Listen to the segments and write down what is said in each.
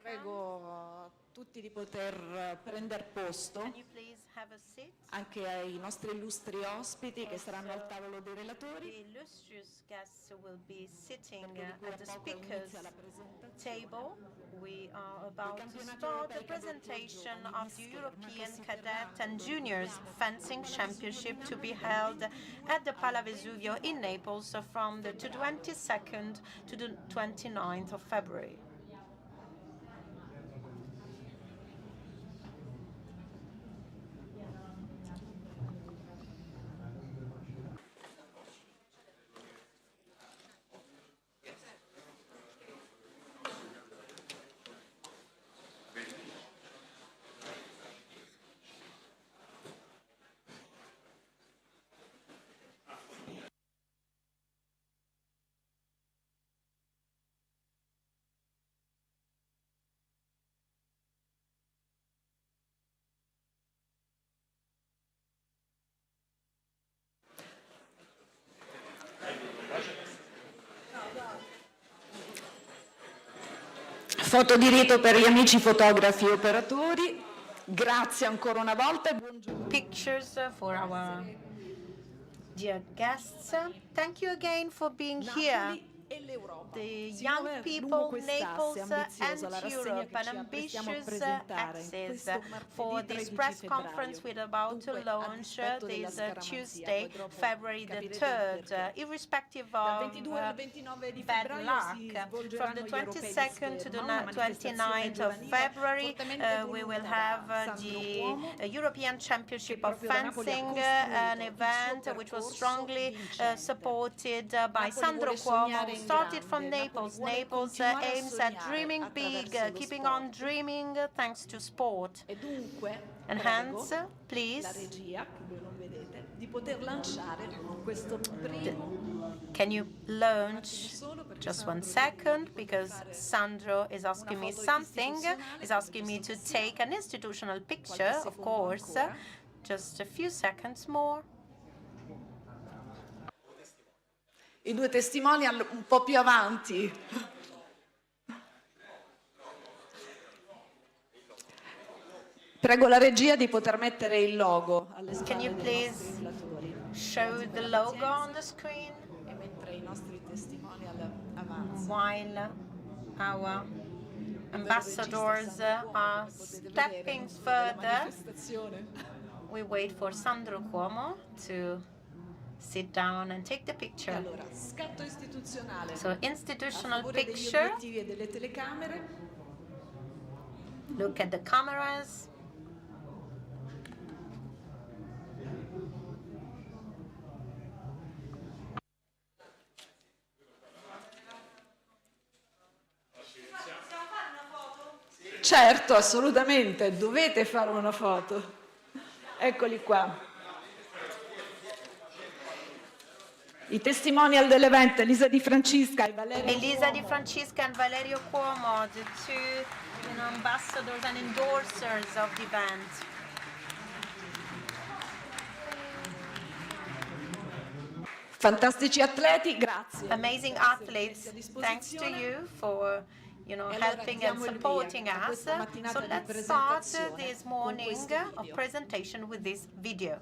Prego tutti di poter prendere posto, anche ai nostri illustri ospiti che saranno al tavolo dei relatori. The illustrious guests will be sitting at the speakers table. We are about to start the presentation of the European Cadet and Juniors Fencing Championship to be held at the Pala Vesuvio in Naples from the 22nd to the 29th of February. Foto di rito per gli amici fotografi e operatori. Grazie ancora una volta e buongiorno. Pictures for our dear guests. Thank you again for being here. The young people, Naples and Europe, an ambitious access for this press conference we're about to launch this Tuesday, February the 3rd, irrespective of bad luck. From the 22nd to the 29th of February, we will have the European Championship of Fencing, an event which was strongly supported by Sandro Cuomo, who started from Naples. Naples aims at dreaming big, keeping on dreaming thanks to sport. And hence, please, can you launch just 1 second, because Sandro is asking me something, is asking me to take an institutional picture, of course. Just a few seconds more. I due testimonial un po' più avanti. Prego la regia di poter mettere il logo alle spalle. Can you please show the logo on the screen? E mentre i nostri testimonial avanzano. While our ambassadors are stepping further, we wait for Sandro Cuomo to sit down and take the picture. Allora, scatto istituzionale. So, institutional picture. Degli obiettivi e delle telecamere. Look at the cameras. Certo, assolutamente, dovete fare una foto. Eccoli qua. I testimonial dell'evento, Elisa Di Francesca e Valerio Cuomo, the two ambassadors and endorsers of the event. Fantastici atleti, grazie. Amazing athletes, thanks to you for helping and supporting us. So let's start this morning of presentation with this video.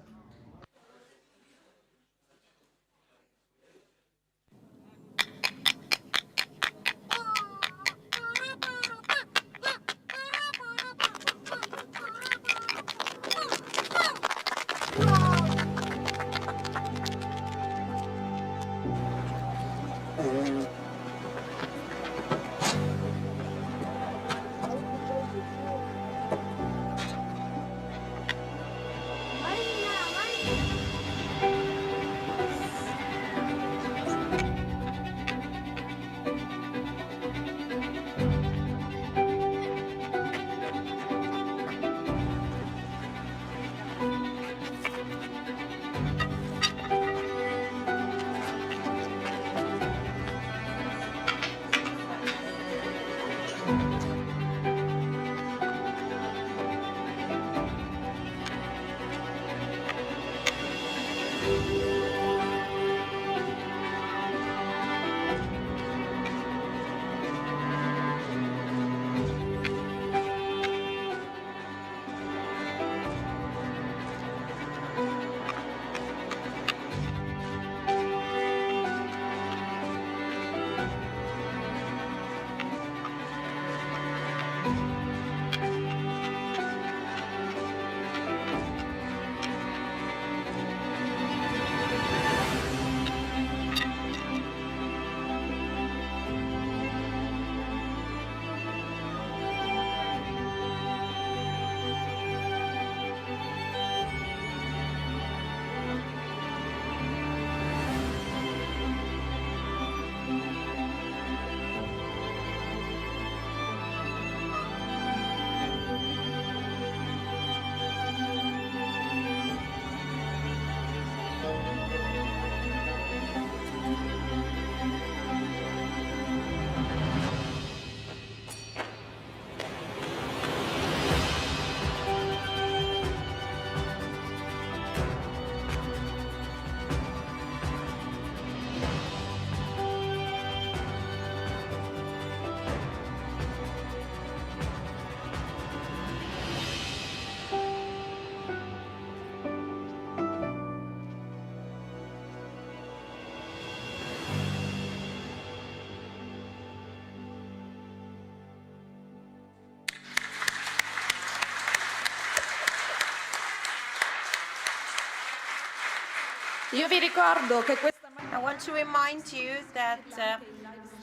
Io vi ricordo che questa I want to remind you that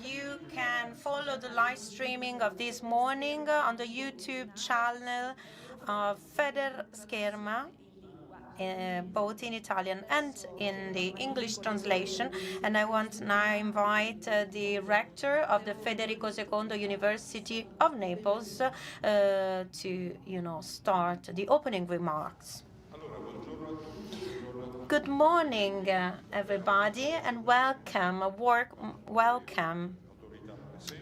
you can follow the live streaming of this morning on the YouTube channel of FederScherma, both in Italian and in the English translation. And I want now invite the rector of the Federico II University of Naples to, start the opening remarks. Good morning, everybody, and welcome, welcome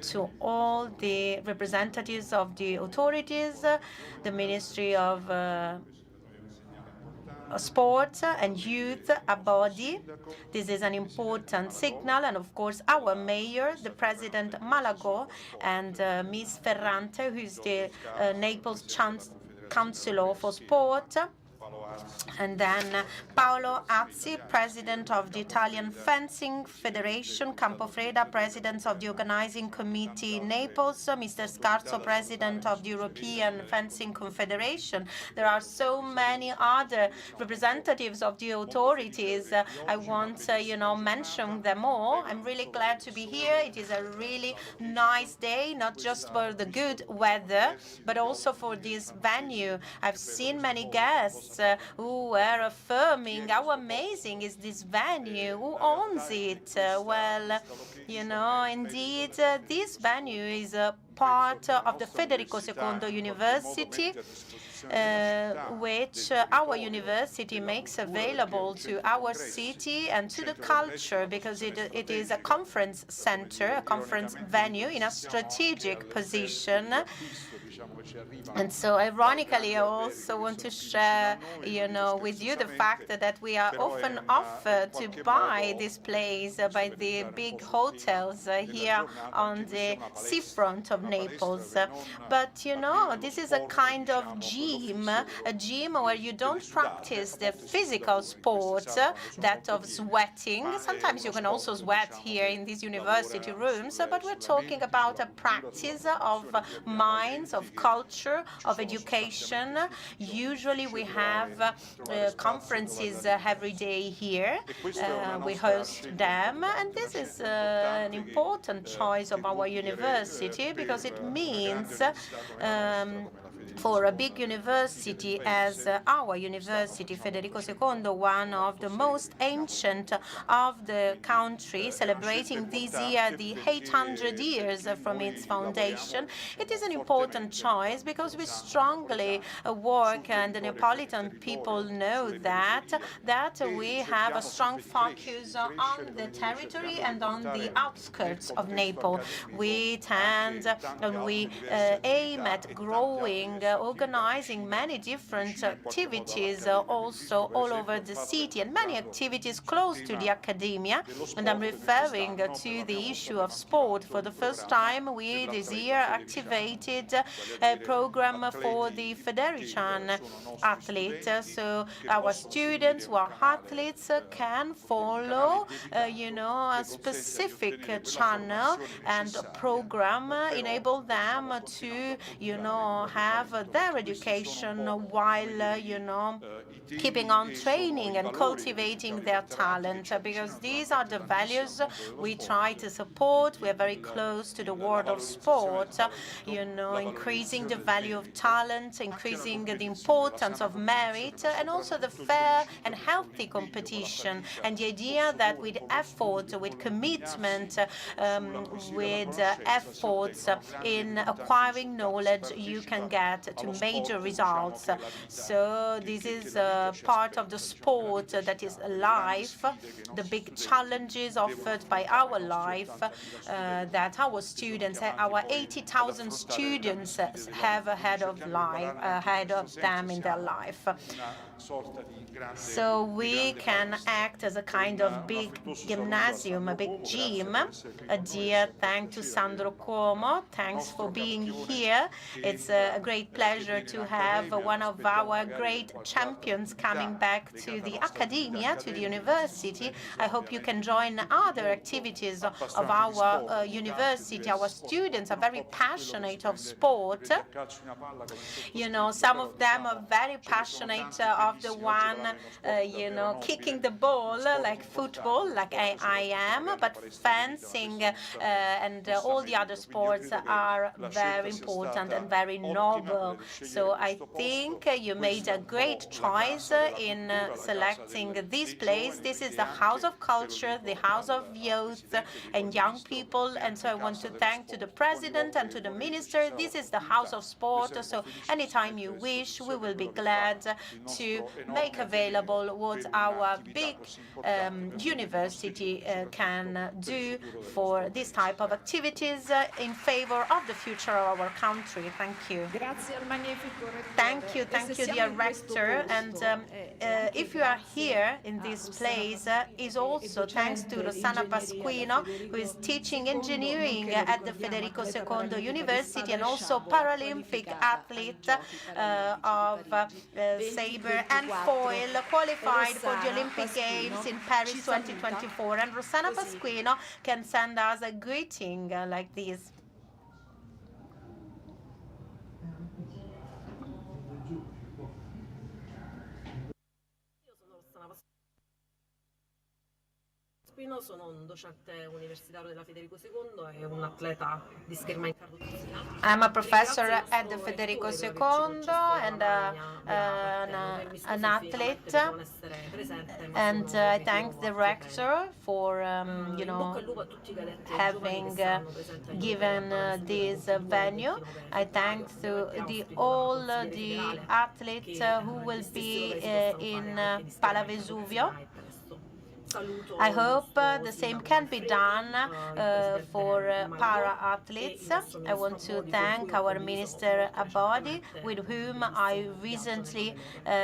to all the representatives of the authorities, the Ministry of Sport and Youth, a body. This is an important signal, and of course our mayor, the President Malago, and Ms. Ferrante, who is the Naples Councilor for Sport. And then Paolo Azzi, President of the Italian Fencing Federation, Campofreda, President of the Organizing Committee Naples, Mr. Scarso, President of the European Fencing Confederation. There are so many other representatives of the authorities. I won't, mention them all. I'm really glad to be here. It is a really nice day, not just for the good weather, but also for this venue. I've seen many guests who were affirming how amazing is this venue, who owns it. Indeed, this venue is a part of the Federico II University, which our university makes available to our city and to the culture, because it is a conference center, a conference venue in a strategic position. And so, ironically, I also want to share, with you the fact that we are often offered to buy this place by the big hotels here on the seafront of Naples. But, this is a kind of gym, a gym where you don't practice the physical sport, that of sweating. Sometimes you can also sweat here in these university rooms, but we're talking about a practice of minds, of culture, of education. Usually we have conferences every day here. We host them, and this is an important choice of our university, because it means for a big university as our university, Federico II, one of the most ancient of the country, celebrating this year the 800 years from its foundation. It is an important choice because we strongly work, and the Neapolitan people know that we have a strong focus on the territory and on the outskirts of Naples. We tend and we aim at growing, organizing many different activities also all over the city, and many activities close to the academia. And I'm referring to the issue of sport. For the first time, we this year activated a program for the Federation athletes. So our students who are athletes can follow, a specific channel and program, enable them to, have their education while, keeping on training and cultivating their talent, because these are the values we try to support. We are very close to the world of sport, increasing the value of talent, increasing the importance of merit, and also the fair and healthy competition, and the idea that with effort, with commitment, with efforts in acquiring knowledge, you can get to major results. So this is part of the sport that is life, the big challenges offered by our life, that our students, our 80,000 students have ahead of them in their life. So we can act as a kind of big gymnasium, a big gym. A dear thanks to Sandro Cuomo. Thanks for being here. It's a great great pleasure to have one of our great champions coming back to the academia, to the university. I hope you can join other activities of our university. Our students are very passionate of sport. You know, some of them are very passionate of the one, you know, kicking the ball like football, like I am, but fencing and all the other sports are very important and very noble. So I think you made a great choice in selecting this place. This is the House of Culture, the House of Youth and Young People. And so I want to thank to the President and to the Minister. This is the House of Sport. So anytime you wish, we will be glad to make available what our big university can do for this type of activities in favor of the future of our country. Thank you. Thank you, dear Rector. And if you are here in this place, is also thanks to Rossana Pasquino, who is teaching engineering at the Federico II University and also Paralympic athlete of saber and foil, qualified for the Olympic Games in Paris 2024. And Rossana Pasquino can send us a greeting like this. Sono un docente universitario della Federico II e un atleta di scherma in carrozzina. I'm a professor at the Federico II and an athlete, and I thank the rector for you know, having given this venue. I thank all the athletes who will be in Palavesuvio. I hope the same can be done for para-athletes. I want to thank our Minister Abodi, with whom I recently,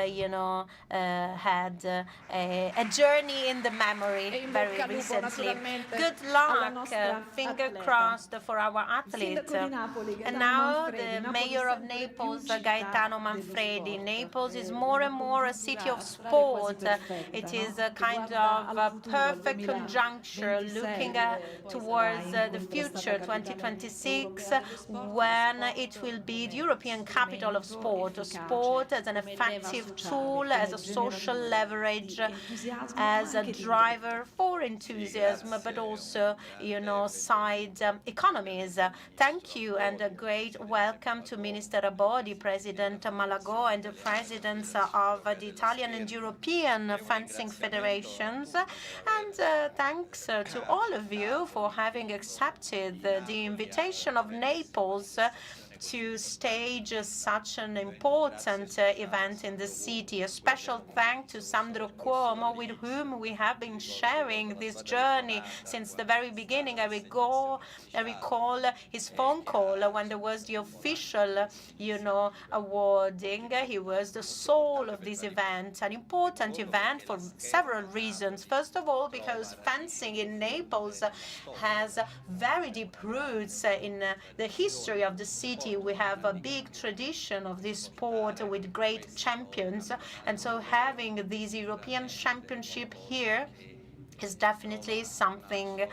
you know, had a journey in the memory very recently. Good luck, finger crossed for our athletes. And now the mayor of Naples, Gaetano Manfredi. Naples is more and more a city of sport. It is a kind of a perfect conjuncture looking towards the future, 2026, when it will be the European capital of sport. Sport as an effective tool, as a social leverage, as a driver for enthusiasm, but also, you know, side economies. Thank you and a great welcome to Minister Abodi, President Malagò, and the presidents of the Italian and European fencing federations. And thanks to all of you for having accepted the invitation of Naples to stage such an important event in the city. A special thanks to Sandro Cuomo, with whom we have been sharing this journey since the very beginning. I recall his phone call when there was the official, you know, awarding. He was the soul of this event, an important event for several reasons. First of all, because fencing in Naples has very deep roots in the history of the city. We have a big tradition of this sport with great champions, and so having this European championship here is definitely something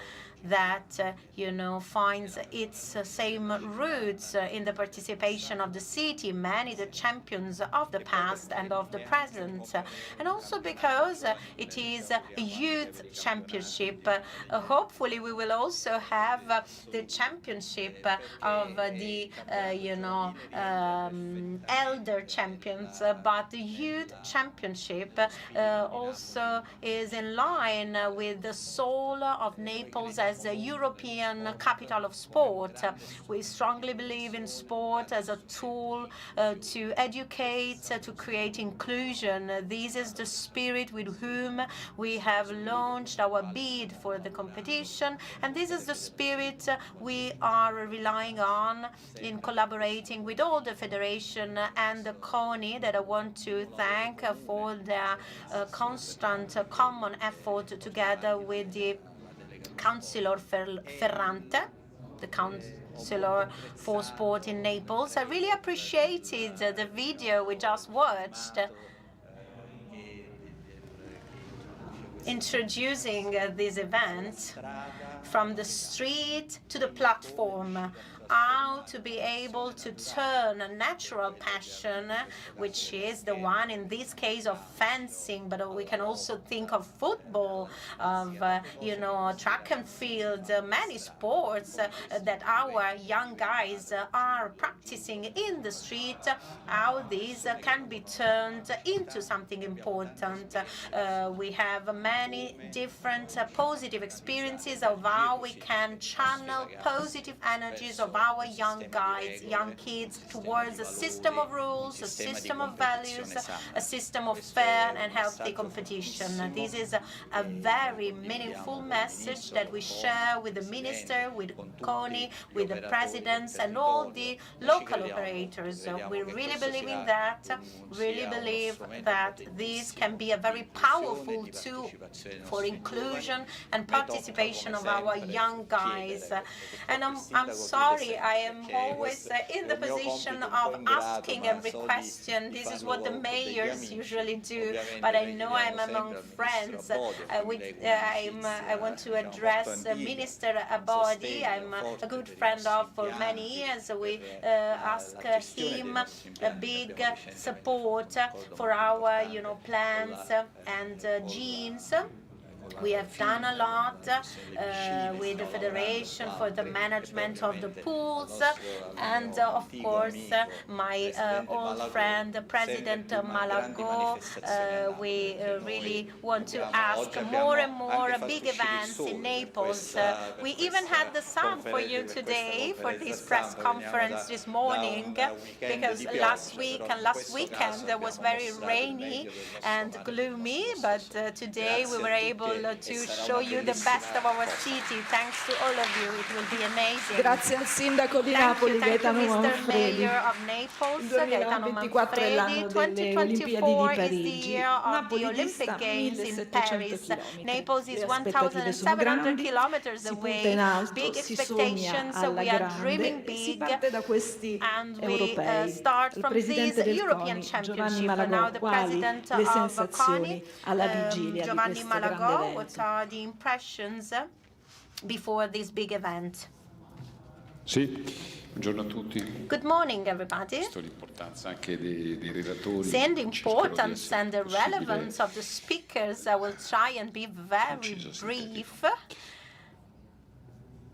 that, you know, finds its same roots in the participation of the city, many the champions of the past and of the present, and also because it is a youth championship. Hopefully we will also have the championship of the, you know, elder champions, but the youth championship also is in line with the soul of Naples as a European capital of sport. We strongly believe in sport as a tool to educate, to create inclusion. This is the spirit with whom we have launched our bid for the competition, and this is the spirit we are relying on in collaborating with all the federation and the CONI, that I want to thank for their constant common effort together with the Councillor Ferrante, the Counselor for Sport in Naples. I really appreciated the video we just watched, introducing this event from the street to the platform, how to be able to turn a natural passion, which is the one in this case of fencing, but we can also think of football, of track and field, many sports that our young guys are practicing in the street, how these can be turned into something important. We have many different positive experiences of how we can channel positive energies of our young guys, young kids, towards a system of rules, a system of values, a system of fair and healthy competition. This is a very meaningful message that we share with the minister, with CONI, with the presidents and all the local operators. We really believe in that, really believe that this can be a very powerful tool for inclusion and participation of our young guys. And I'm sorry, I am always in the position of asking every question. This is what the mayors usually do, but I know I'm among friends. I want to address Minister Abodi. I'm a good friend of for many years. We ask him a big support for our plans and genes. We have done a lot with the Federation for the management of the pools, and of course my old friend, President Malago. We really want to ask more and more big events in Naples. We even had the sun for you today for this press conference this morning, because last week and last weekend was very rainy and gloomy, but today we were able to show you the best of our city. Thanks to all of you. It will be amazing. Grazie al sindaco di Napoli, Gaetano Mr. Manfredi. Mayor of Naples, Il 2024 è l'anno delle Olimpiadi di 2024 is the Parigi. year of the Napoli Olympic dista Games in 1700 Paris. chilometri. Naples is Le aspettative sono 1,700 grandi, kilometers si punta away. in alto, Big si sogna expectations, alla we are dreaming grande e si big, parte da questi and we europei. start Il from this presidente del European CONI, Giovanni Championship. And now Malagò, the quali president le of sensazioni CONI, alla vigilia di Giovanni questo grande Malagò, what evento? are the impressions before this big event? Sì, buongiorno a tutti. Good morning, everybody. Visto l'importanza anche dei relatori, Seeing the cercherò di importance essere and the possibile relevance of the speakers, I will try and be very conciso, brief.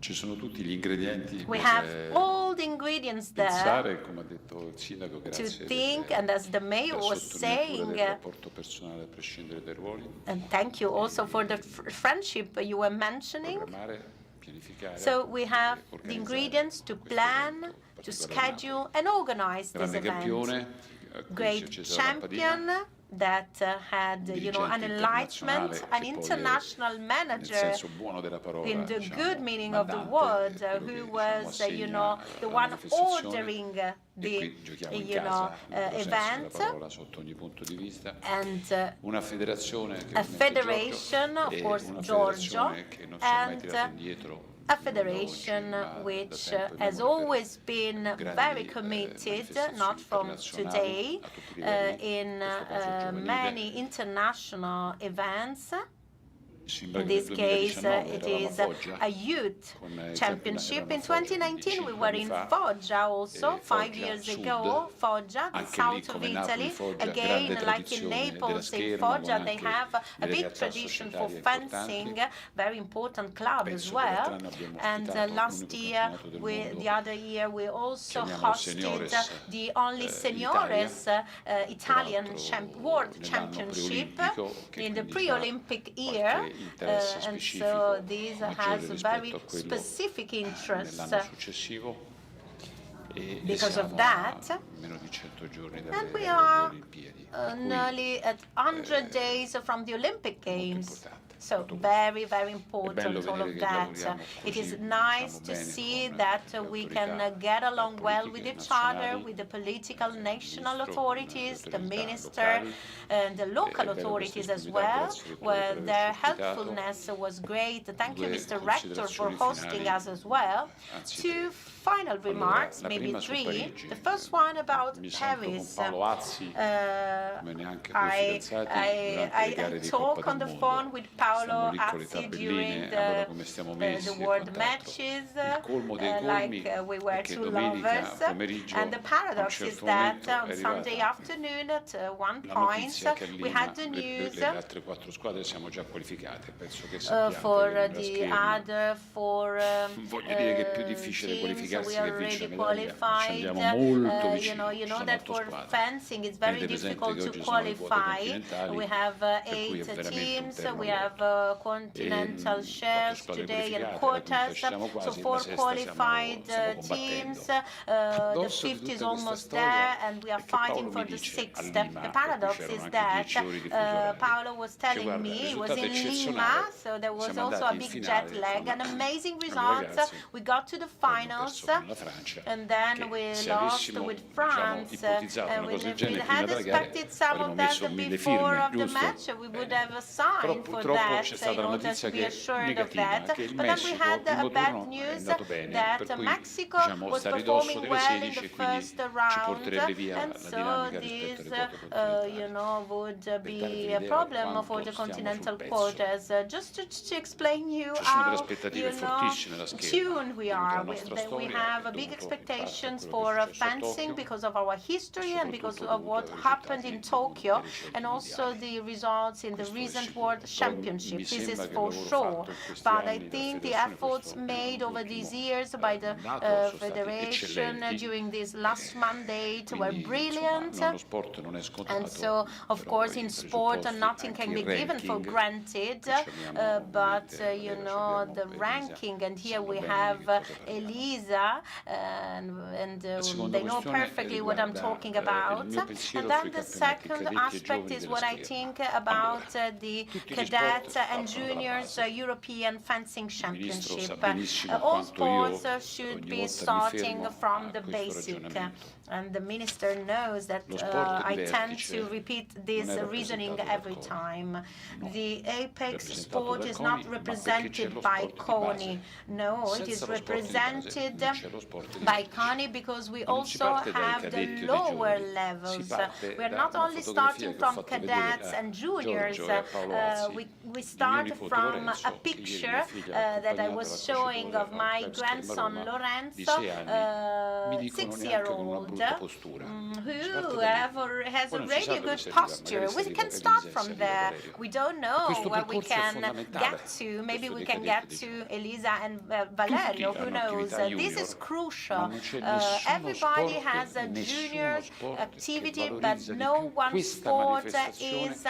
Ci sono tutti gli ingredienti We per have all the ingredients there pensare, come ha detto il sindaco, to grazie think, and as the mayor della was sottolineatura del saying, rapporto personale a prescindere dai ruoli, and thank you also for the friendship you were mentioning. programmare, pianificare, So we have the organizzare ingredients to questo plan, evento, to in particolare a schedule and organize this Napoli. Grande event. campione, a cui si è Great accesa la lampadina, champion that had, an dirigente enlightenment, internazionale, an che poi è, international nel manager senso buono della parola, in the diciamo, good meaning of the mandante, word, quello who che, was, assegna the la one manifestazione. ordering E the, qui giochiamo in casa, nel vero senso della event, parola, sotto ogni punto di vista. and Una federazione che a ovviamente federation, Giorgio, of e course, una Giorgio, federazione che non si è mai and tirata indietro, a federation which has always been very committed, not from today, in many international events. In this case, it is a youth championship. In 2019, we were in Foggia also, 5 years ago. Foggia, the south of Italy. Again, like in Naples, in Foggia, they have a big tradition for fencing, very important club as well. And last year, the other year, we also hosted the only seniores Italian World Championship in the pre-Olympic year. And so this has very specific interests. Because of that, and we are nearly at 100 days from the Olympic Games. So very, very important, all of that. It is nice to see that we can get along well with each other, with the political national authorities, the minister, and the local authorities as well, where their helpfulness was great. Thank you, Mr. Rector, for hosting us as well. Two final remarks, maybe three. The first one about Paris. I talk on the phone with Paolo Azzi during the world matches, like we were two lovers. And the paradox is that on Sunday afternoon at one point we had the news for the other four teams. We are already qualified. You know that for fencing it's very difficult to qualify. We have 8 teams. We have continental shares today and quotas. So 4 qualified teams. The 5th is almost there, and we are fighting for the 6th. The paradox is that Paolo was telling me he was in Lima, so there was also a big jet lag, and amazing results. We got to the finals, and then we lost with France. We had expected some of that before of the match. We would have signed for that in order to be assured of that. But then we had a bad news that Mexico was performing well in the first round, and so this, would be a problem for the continental quotas. Just to explain you how, tuned we are. We have big expectations for fencing because of our history and because of what happened in Tokyo, and also the results in the recent World Championships. This is for sure. But I think the efforts made over these years by the Federation during this last mandate were brilliant. And so, of course, in sport, nothing can be given for granted. But, the ranking, and here we have Elisa, and they know perfectly what I'm talking about. And then the second aspect is what I think about the cadets and juniors European fencing championship. All sports should be starting from the basic. And the minister knows that I tend to repeat this reasoning every time. The apex sport is not represented by CONI. No, it is represented by CONI because we also have the lower levels. We are not only starting from cadets and juniors. We start from a picture that I was showing of my grandson Lorenzo, 6-year-old, who has already a good posture. We can start from there. We don't know where we can get to. Maybe we can get to Elisa and Valerio. Who knows? This is crucial. Everybody has a junior activity, but no one sport is,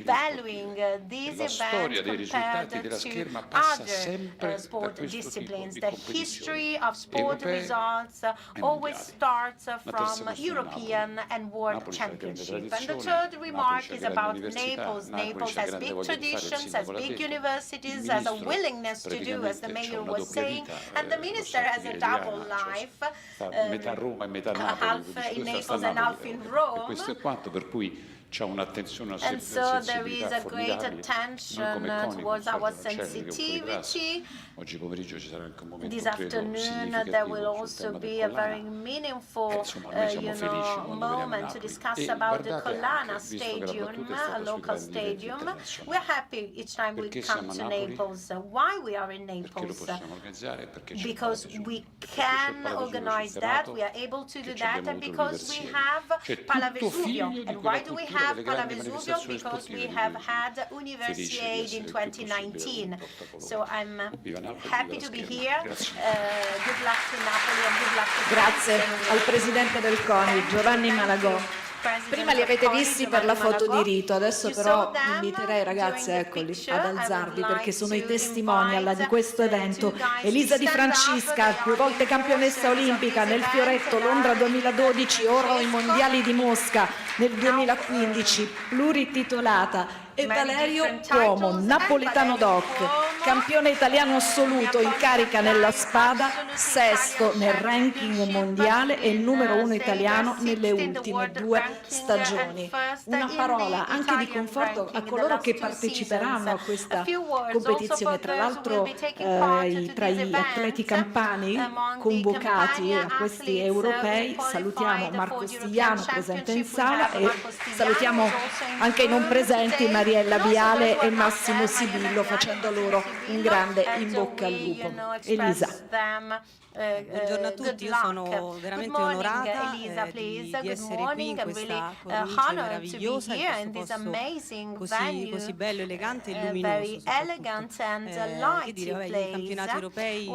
valuing these events compared to other sport disciplines. The history of sport results always starts from European and World Championship. And the third remark is about Naples. Naples has big traditions, has big universities, has a willingness to do, as the mayor was saying, and the minister has a double life, half in Naples and half in Rome. And so there is a great attention towards our sensitivity. This afternoon there will also be a very meaningful moment to discuss about the Collana Stadium, a local stadium. We're happy each time we come to Naples. Why we are in Naples? Because we can organize that, we are able to do that, and because we have Palavesuvio. And why do we have Palavesuvio? Because we have had Universiade in 2019. So I'm happy to be here. Good luck to Napoli and good luck to Grazie al Presidente del CONI, Giovanni Malagò. Prima li avete visti per la foto di rito, adesso però inviterei ragazze, eccoli, ad alzarvi perché sono i testimonial di questo evento. Elisa Di Francisca, 2 volte campionessa olimpica nel fioretto Londra 2012, oro ai mondiali di Mosca nel 2015, plurititolata. E Valerio Cuomo, napoletano doc, campione italiano assoluto in carica nella spada, 6º nel ranking mondiale e il numero 1 italiano nelle ultime 2 stagioni. Una parola anche di conforto a coloro che parteciperanno a questa competizione, tra l'altro tra gli atleti campani convocati a questi europei salutiamo Marco Stigliano presente in sala e salutiamo anche i non presenti Mariella Viale e Massimo Sibillo facendo loro un grande in bocca al lupo. Elisa. Buongiorno a tutti, io sono veramente onorata di essere qui in questa cornice meravigliosa, in questo posto così bello, elegante e luminoso. Che dire, i campionati europei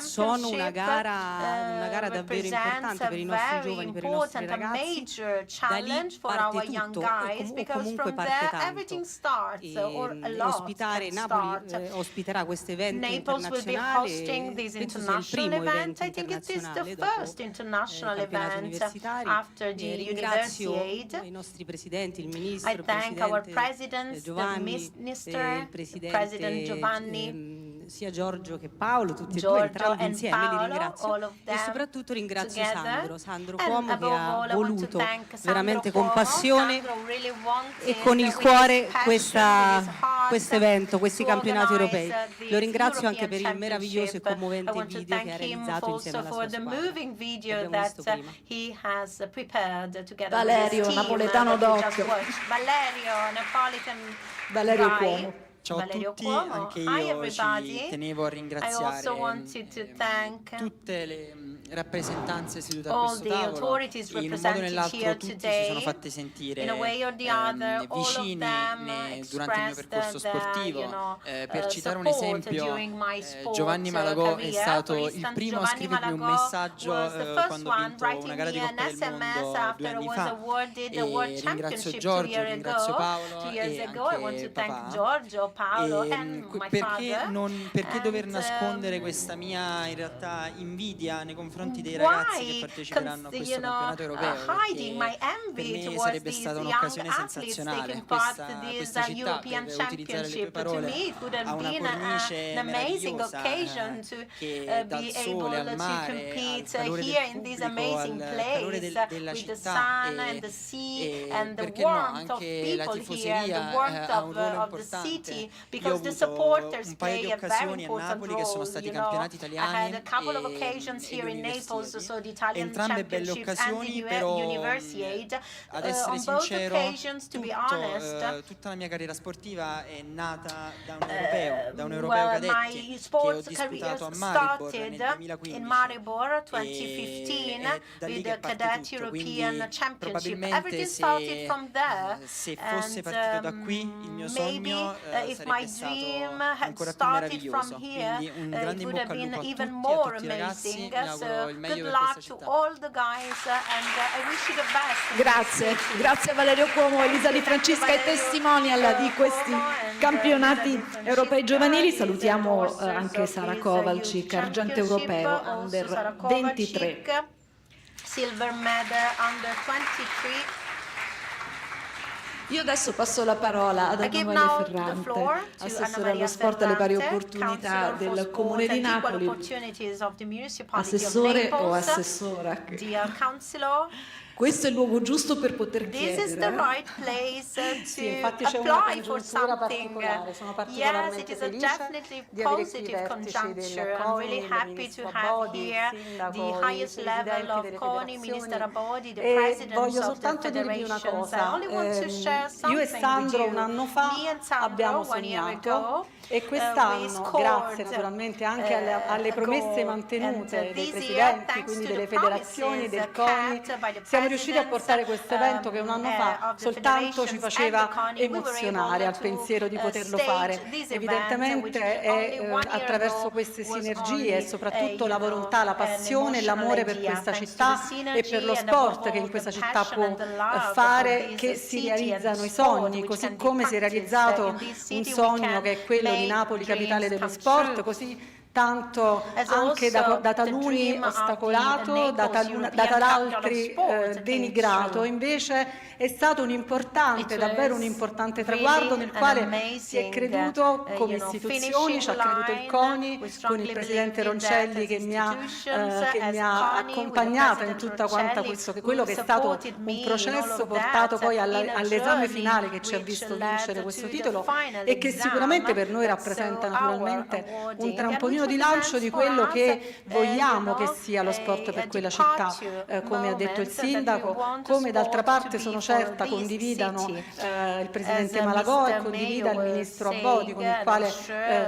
sono una gara davvero importante per i nostri giovani, per i nostri ragazzi. Da lì parte tutto e comunque parte tanto. Ospitare Napoli ospiterà questo evento internazionale. Penso sia il primo evento internazionale dopo il campionato universitario. Ringrazio i nostri presidenti, il ministro, il presidente Giovanni, il presidente sia Giorgio che Paolo, tutti e due, entrambi insieme, li ringrazio. E soprattutto ringrazio Sandro Cuomo che ha voluto veramente con passione e con il cuore questo evento, questi campionati europei. Lo ringrazio anche per il meraviglioso e commovente video che ha realizzato insieme alla sua squadra. Valerio, napoletano doc. Valerio Cuomo. Ciao a tutti, anche io ci tenevo a ringraziare tutte le rappresentanze sedute a questo tavolo. In un modo o nell'altro tutti si sono fatte sentire vicini durante il mio percorso sportivo. Per citare un esempio, Giovanni Malagò è stato il primo a scrivermi un messaggio quando ho vinto una gara di Coppa del Mondo 2 anni fa. E ringrazio Giorgio, ringrazio Paolo e anche papà. Perché dover nascondere questa mia in realtà invidia nei confronti dei ragazzi che parteciperanno a questo campionato europeo? Per me sarebbe stata un'occasione sensazionale. Questa città, per utilizzare le tue parole, ha una cornice meravigliosa che dal sole al mare, al calore del pubblico, al calore della città e perché no, anche la tifoseria ha un ruolo importante. Io ho avuto un paio di occasioni a Napoli che sono stati campionati italiani entrambe belle occasioni, però ad essere sincero tutta la mia carriera sportiva è nata da un europeo cadetti che ho disputato a Maribor nel 2015 e da lì che parte tutto, quindi probabilmente se fosse partito da qui il mio sogno sarebbe stato ancora più meraviglioso. Quindi un grande in bocca al lupo a tutti ragazzi, mi auguro il meglio per questa città. Grazie a Valerio Cuomo, Elisa Di Francisca e testimonial di questi campionati europei giovanili. Salutiamo anche Sara Kovalcic, argento europeo under 23. Silver medal under 23. Io adesso passo la parola ad Anna Maria Ferrante, assessore allo sport e alle pari opportunità del Comune di Napoli, assessore o assessora. Questo è il luogo giusto per poter chiedere. Sì, infatti c'è una congiuntura particolare. Sono particolarmente felice di avere qui i vertici del CONI, il ministro Abodi, il sindaco, i presidenti delle federazioni e voglio soltanto dirvi una cosa. Io e Sandro un anno fa abbiamo sognato e quest'anno, grazie naturalmente anche alle promesse mantenute dei presidenti, quindi delle federazioni, del CONI, siamo siamo riusciti a portare questo evento che un anno fa soltanto ci faceva emozionare al pensiero di poterlo fare. Evidentemente è attraverso queste sinergie e soprattutto la volontà, la passione e l'amore per questa città e per lo sport che in questa città può fare che si realizzano i sogni, così come si è realizzato un sogno che è quello di Napoli, capitale dello sport, così tanto anche da taluni ostacolato, da altri denigrato. Invece è stato un importante, davvero un importante traguardo nel quale si è creduto come istituzioni, ci ha creduto il CONI con il presidente Roncelli che mi ha accompagnato in tutta quanta quello che è stato un processo portato poi all'esame finale che ci ha visto vincere questo titolo e che sicuramente per noi rappresenta naturalmente un trampolino di lancio di quello che vogliamo che sia lo sport per quella città, come ha detto il sindaco, come d'altra parte sono certa condividano il presidente Malagò e condivida il ministro Abodi, con il quale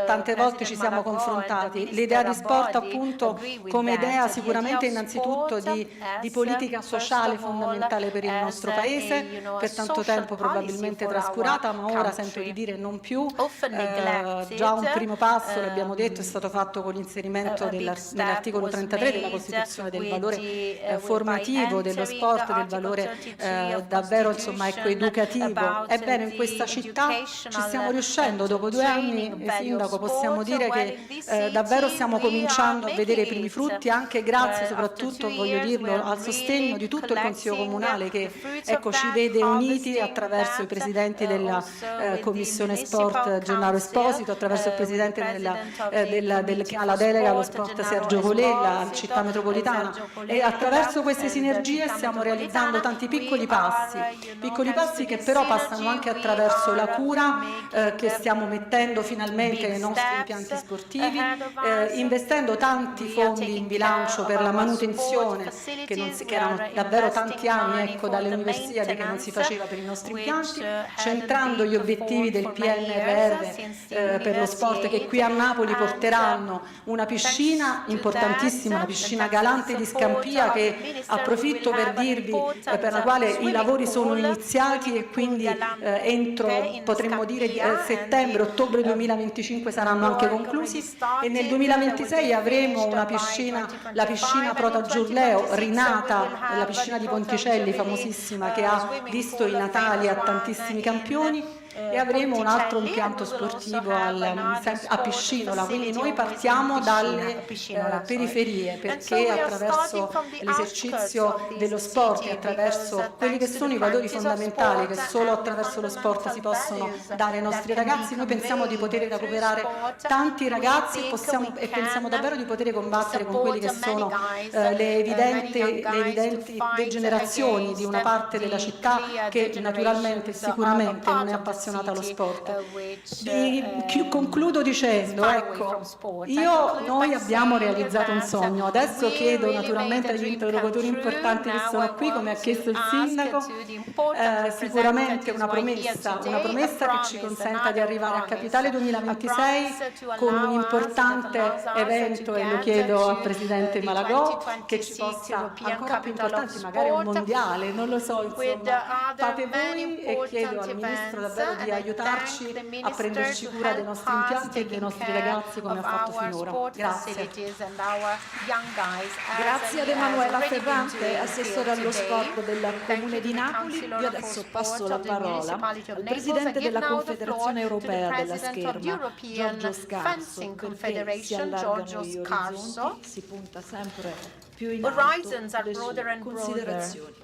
tante volte ci siamo confrontati. L'idea di sport appunto come idea sicuramente innanzitutto di politica sociale fondamentale per il nostro Paese, per tanto tempo probabilmente trascurata, ma ora sento di dire non più. Già un primo passo, l'abbiamo detto, è stato fatto con l'inserimento nell'articolo 33 della Costituzione del valore formativo dello sport, del valore davvero ecoeducativo. Ebbene, in questa città ci stiamo riuscendo, dopo 2 anni, sindaco, possiamo dire che davvero stiamo cominciando a vedere i primi frutti, anche grazie soprattutto, voglio dirlo, al sostegno di tutto il Consiglio Comunale che ci vede uniti attraverso i presidenti della Commissione Sport Gennaro Esposito, attraverso il presidente che ha la delega allo sport Sergio Volè, la città metropolitana, e attraverso queste sinergie stiamo realizzando tanti piccoli passi che però passano anche attraverso la cura che stiamo mettendo finalmente nei nostri impianti sportivi, investendo tanti fondi in bilancio per la manutenzione che erano davvero tanti anni dalle università che non si faceva per i nostri impianti, centrando gli obiettivi del PNRR per lo sport che qui a Napoli porteranno una piscina importantissima, una piscina galante di Scampia che approfitto per dirvi per la quale i lavori sono iniziati e quindi entro, potremmo dire, settembre-ottobre 2025 saranno anche conclusi e nel 2026 avremo una piscina, la piscina Prota Giurleo, rinata, la piscina di Ponticelli famosissima che ha visto i natali a tantissimi campioni, e avremo un altro impianto sportivo a Piscinola, quindi noi partiamo dalle periferie perché attraverso l'esercizio dello sport e attraverso quelli che sono i valori fondamentali che solo attraverso lo sport si possono dare ai nostri ragazzi, noi pensiamo di poter recuperare tanti ragazzi e pensiamo davvero di poter combattere con quelli che sono le evidenti degenerazioni di una parte della città che naturalmente sicuramente non è appassionata allo sport. Concludo dicendo, noi abbiamo realizzato un sogno, adesso chiedo naturalmente agli interlocutori importanti che sono qui, come ha chiesto il sindaco, sicuramente una promessa che ci consenta di arrivare a Capitale 2026 con un importante evento, e lo chiedo al Presidente Malagò, che ci possa, ancora più importanti, magari un mondiale, non lo so, insomma, fate voi, e chiedo al Ministro davvero di aiutarci a prenderci cura dei nostri impianti e dei nostri ragazzi come ha fatto finora. Grazie. Grazie ad Emanuela Ferrante, assessore allo sport del Comune di Napoli. Io adesso passo la parola al Presidente della Confederazione Europea della Scherma, Giorgio Scarso, perché si allargano gli orizzonti, si punta sempre più in alto le considerazioni.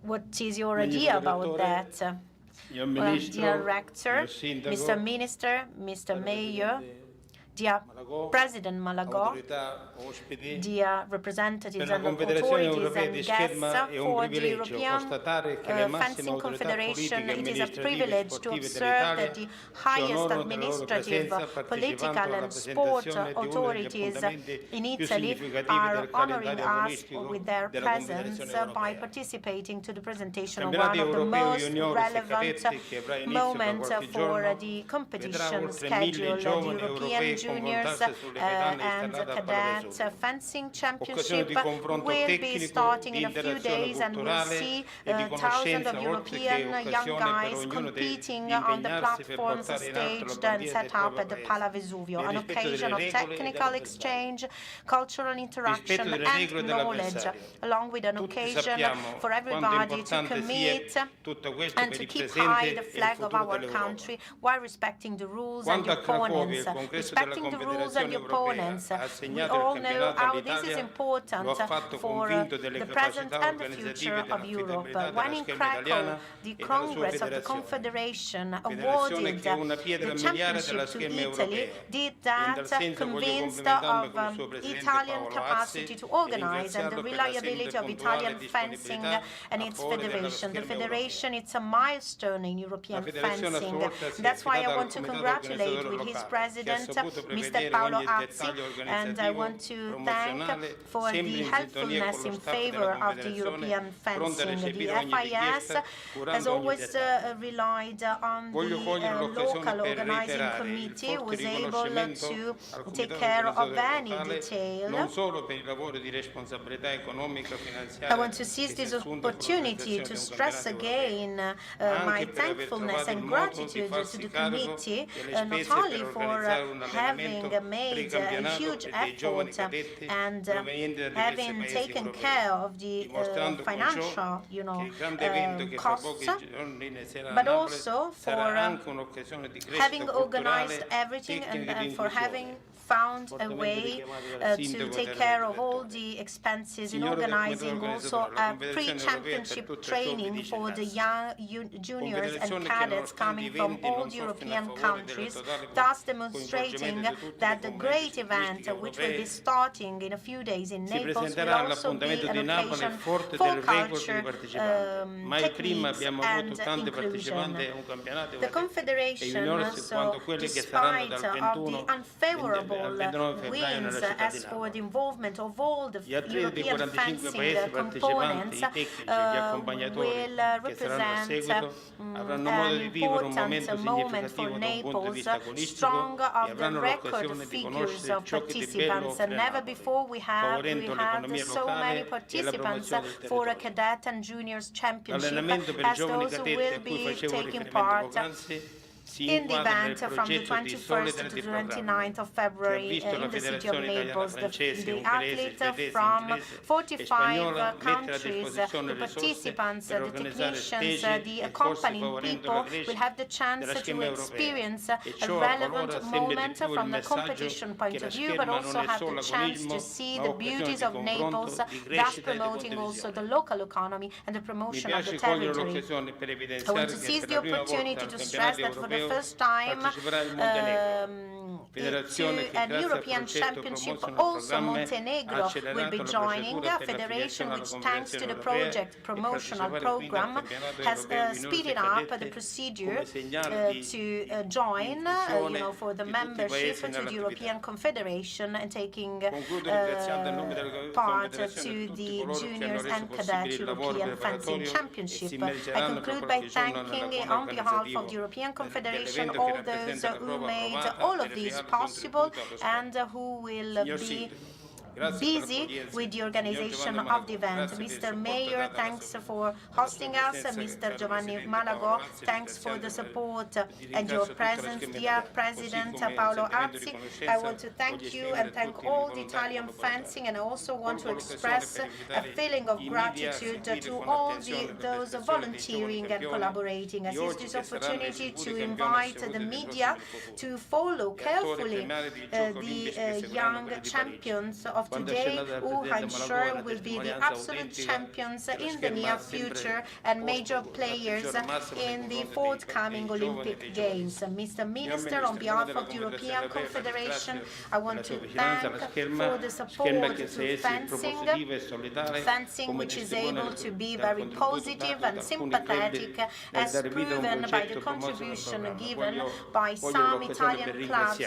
What is your idea about that? Well, dear Rector, Mr. Minister, Mr. Mayor, dear President Malagò, dear representatives and authorities and guests, for the European Fencing Confederation, it is a privilege to observe that the highest administrative, political and sport authorities in Italy are honoring us with their presence by participating to the presentation of one of the most relevant moments for the competition schedule, the European juniors and cadet fencing championship will be starting in a few days, and we'll see thousands of European young guys competing on the platforms staged and set up at the Pala Vesuvio, an occasion of technical exchange, cultural interaction and knowledge, along with an occasion for everybody to commit and to keep high the flag of our country while respecting the rules and the opponents. Respecting the rules and the opponents, we all know how this is important for the present and the future of Europe. When in Krakow, the Congress of the Confederation awarded the championship to Italy, did that convinced of Italian capacity to organize and the reliability of Italian fencing and its federation. The federation, it's a milestone in European fencing. That's why I want to congratulate with his president, Mr. Paolo Azzi, and I want to thank for the helpfulness in favor of the European fencing. The FIS has always relied on the local organizing committee, who was able to take care of any detail. I want to seize this opportunity to stress again my thankfulness and gratitude to the committee, not only for having made a huge effort and having taken care of the financial, costs, but also for having organized everything and for having found a way to take care of all the expenses in organizing also a pre-championship training for the young juniors and cadets coming from all European countries, thus demonstrating that the great event, which will be starting in a few days in Naples, will also be an occasion for culture, techniques and inclusion. The Confederation, so despite of the unfavorable wins as for the involvement of all the European fencing components, will represent an important moment for Naples, strong of the record figures of participants. Never before we had so many participants for a cadet and juniors championship as those who will be taking part in the event from the 21st to the 29th of February in the city of Naples. The athletes from 45 countries, the participants, the technicians, the accompanying people will have the chance to experience a relevant moment from the competition point of view, but also have the chance to see the beauties of Naples, thus promoting also the local economy and the promotion of the territory. I want to seize the opportunity to stress that for the first time to an European championship also Montenegro will be joining, a federation which, thanks to the project promotional program, has speeded up the procedure to join for the membership to the European Confederation and taking part to the Juniors and Cadet European Fencing Championship. I conclude by thanking on behalf of the European Confederation all those who made all of these possible and who will be busy with the organization of the event. Mr. Mayor, thanks for hosting us. Mr. Giovanni Malago, thanks for the support and your presence. Dear President Paolo Azzi, I want to thank you and thank all the Italian fencing, and I also want to express a feeling of gratitude to all those volunteering and collaborating. I use this opportunity to invite the media to follow carefully the young champions of today, who I'm sure will be the absolute champions in the near future and major players in the forthcoming Olympic Games. Mr. Minister, on behalf of the European Confederation, I want to thank for the support to fencing which is able to be very positive and sympathetic, as proven by the contribution given by some Italian clubs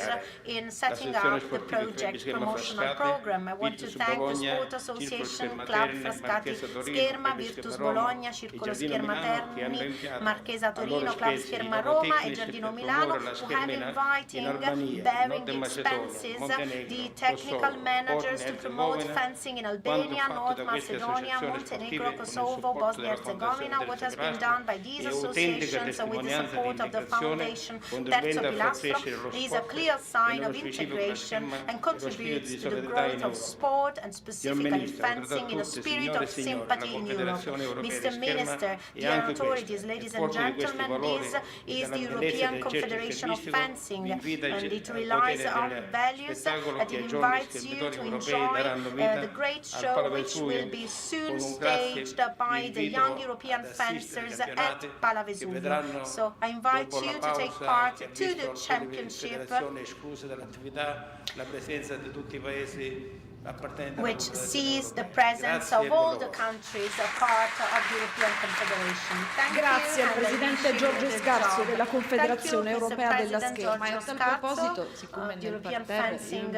in setting up the project promotional program. them. I want to thank the Sport Association, Club Frascati Scherma, Virtus Bologna, Circolo Scherma Terni, Marchesa Torino, Club Scherma Roma e Giardino Milano, who have inviting, bearing the expenses, the technical managers to promote fencing in Albania, North Macedonia, Montenegro, Kosovo, Bosnia-Herzegovina. What has been done by these associations with the support of the Foundation Terzo Pilastro is a clear sign of integration and contributes to the growth of sport and specifically fencing in a spirit of sympathy in Europe. Mr. Minister, dear authorities, ladies and gentlemen, this is the European Confederation of Fencing, and it relies on values, and it invites you to enjoy the great show which will be soon staged by the young European fencers at Pala Vesuvio. So I invite you to take part to the championship, which sees the presence of all the countries part of the European Confederation. Grazie al Presidente Giorgio Scarso della Confederazione Europea della Scherma, e a tal proposito, siccome nel parterre il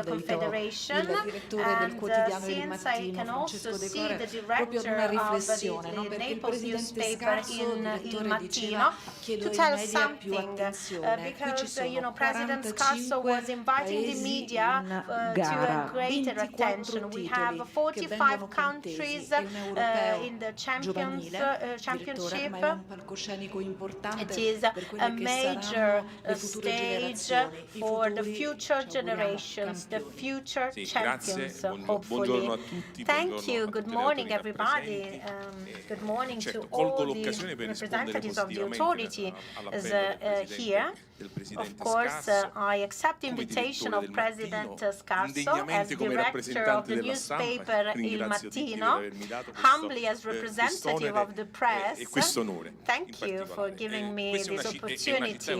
direttore del quotidiano Il Mattino, Francesco De Core, proprio ad una riflessione, no? Perché il Presidente Scarso, direttore, diceva: chiedo ai media più attenzione, qui ci sono 45 paesi in gara, 24 We have 45 countries in the championship. It is a major stage for the future generations, the future champions, hopefully. Thank you. Good morning, everybody. Good morning to all the representatives of the authority here. Of course, I accept the invitation of President Scarso as director of the newspaper Il Mattino, humbly as representative of the press. Thank you for giving me this opportunity.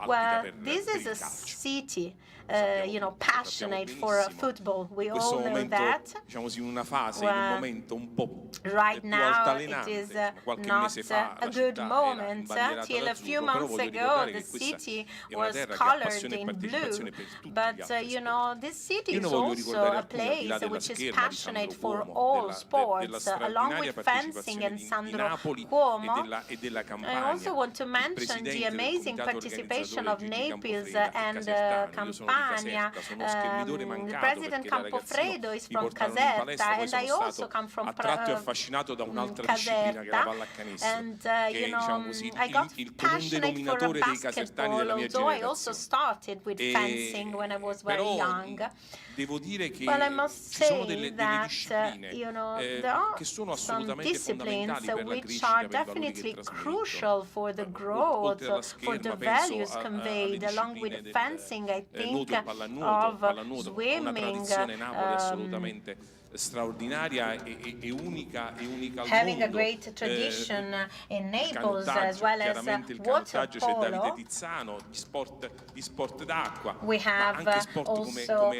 Well, this is a city passionate for football. We all know that. Right now, it is not a good moment. Till a few months ago, the city was colored in blue. But, this city is also a place which is passionate for all sports, along with fencing and Sandro Cuomo. I also want to mention the amazing participation of Naples and Campania. The President Campofredo is from Caserta, and I also come from Caserta. And, I got passionate for basketball, although I also started with fencing when I was very young. Well, I must say that, there are some disciplines which are definitely crucial for the growth, for the values conveyed. Along with fencing, I think of swimming, having a great tradition in Naples, as well as water polo. We have also,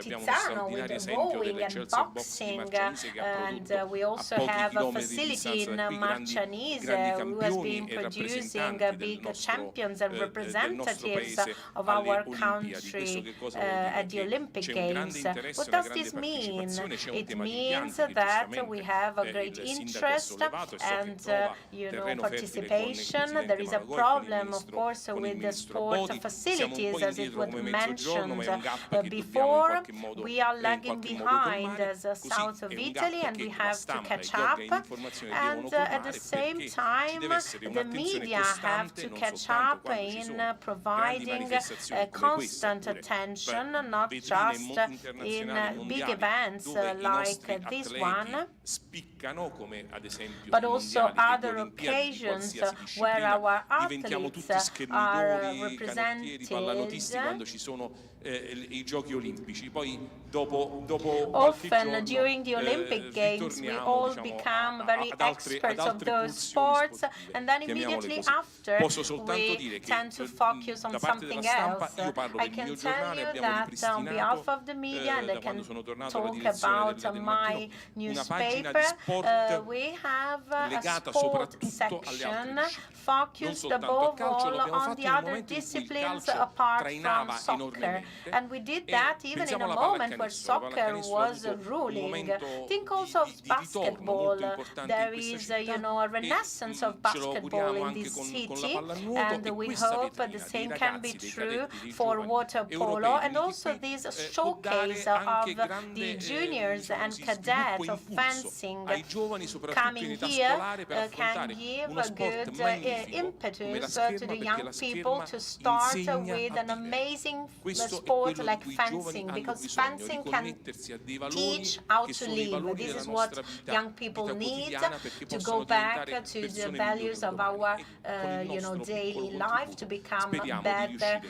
Tizzano with rowing and boxing, and we also have a facility in Marcianise who has been producing big champions and representatives of our country at the Olympic Games. What does this mean? It means that we have a great interest and participation. There is a problem, of course, with the sport facilities, as it was mentioned before. We are lagging behind as south of Italy, and we have to catch up. And at the same time, the media have to catch up in providing constant attention, not just in big events like this one, but also other occasions where our athletes are represented. Often during the Olympic Games, we all become very experts of those sports, and then immediately after, we tend to focus on something else. I can tell you that on behalf of the media, and I can talk talk about my newspaper, we have a sport section focused above all on the other disciplines apart from soccer. And we did that even in a moment where soccer was ruling. Think also of basketball. There is, a renaissance of basketball in this city, and we hope the same can be true for water polo, and also this showcase of the juniors and cadets of fencing coming here can give a good impetus to the young people to start with an amazing sport like fencing, because fencing can teach how to live. This is what young people need to go back to the values of our daily life, to become better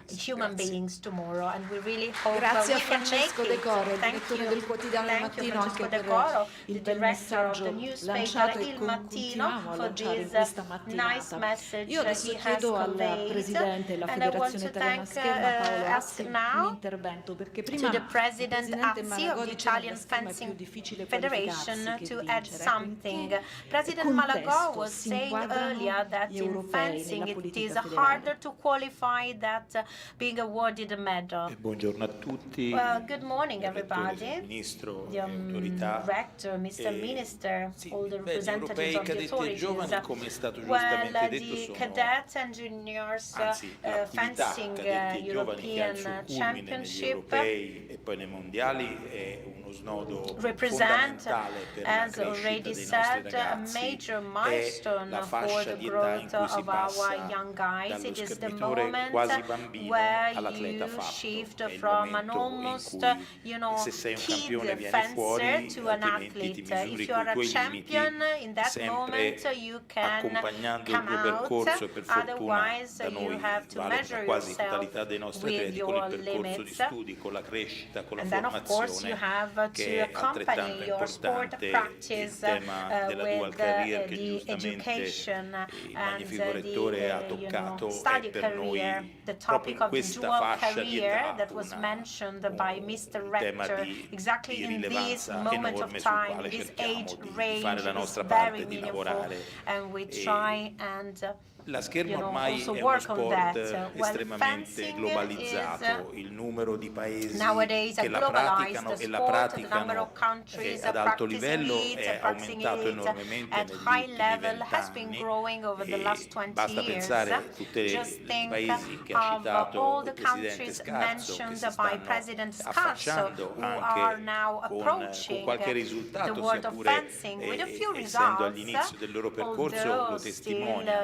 human beings tomorrow. And we really hope Grazie a we can make Francesco it. Decoro, Thank direttore you. del quotidiano Il Thank you, Mattino, anche Francesco per Decoro, il the bel director of messaggio the newspaper lanciato e Il Mattino, continuiamo a for lanciare this questa nice mattinata. message Io adesso he has chiedo al conveyed. Presidente della And I want Federazione to Italiana thank, Scherma, Paolo ask Assi, un now intervento, perché to prima the il President Presidente Assi of the Malagodi diceva che Italian la scherma è più Fencing difficile Federation qualificarsi che to vincere. add something. In che President Malagò contesto was si saying inquadrano earlier that gli in europei fencing nella it politica is federale? harder to qualify that being awarded a medal. Buongiorno a tutti. Good morning, everybody. Ministro, The autorità. Rector, Mr. Minister, all the Gli representatives europei of the cadetti e authorities. giovani, come è stato Well, giustamente detto, the sono cadets and juniors l'attività fencing cadetti e giovani che ha il European suo culmine negli Championship europei e poi nei mondiali è uno snodo represent, fondamentale per la as crescita already dei nostri said, a ragazzi. major È milestone la for fascia the di età in growth cui si of our passa young guys. dallo It is the schermitore moment quasi bambino where all'atleta you fatto. shift È il from an momento in almost, cui se sei un campione kid vieni fuori, fencer to an altrimenti ti athlete. misuri If you are coi a tuoi limiti, champion, in that sempre moment you can accompagnando il come tuo percorso, e per out, fortuna otherwise da you noi have to vale per measure quasi yourself totalità dei nostri with atleti, con il your percorso di limits. studi, con la crescita, con la And then of course you formazione, have che to è accompany altrettanto your sport importante. Il practice tema della dual with career che the giustamente education il and magnifico rettore ha the toccato, è study per noi career, the proprio topic in of the questa dual fascia di career età that was mentioned by Mr. un tema Rector, di exactly in this rilevanza moment of enorme sul time, quale this cerchiamo age di range fare la is nostra very parte, di meaningful, lavorare. and we try and La scherma ormai also è uno work on sport that. estremamente Fencing globalizzato, il numero di paesi nowadays a che la globalized praticano e la sport, the number of praticano countries ad alto practicing livello it, è aumentato enormemente at negli high ultimi level, has 20 been anni, growing over the last 20 basta years. pensare a tutti Just i think paesi che ha of citato all il the Presidente countries Scarso, che mentioned si by stanno President Scarso, affacciando who are anche now con approaching qualche the risultato, world sia of pure fencing with a few essendo results, all'inizio del loro percorso although lo still, testimonia.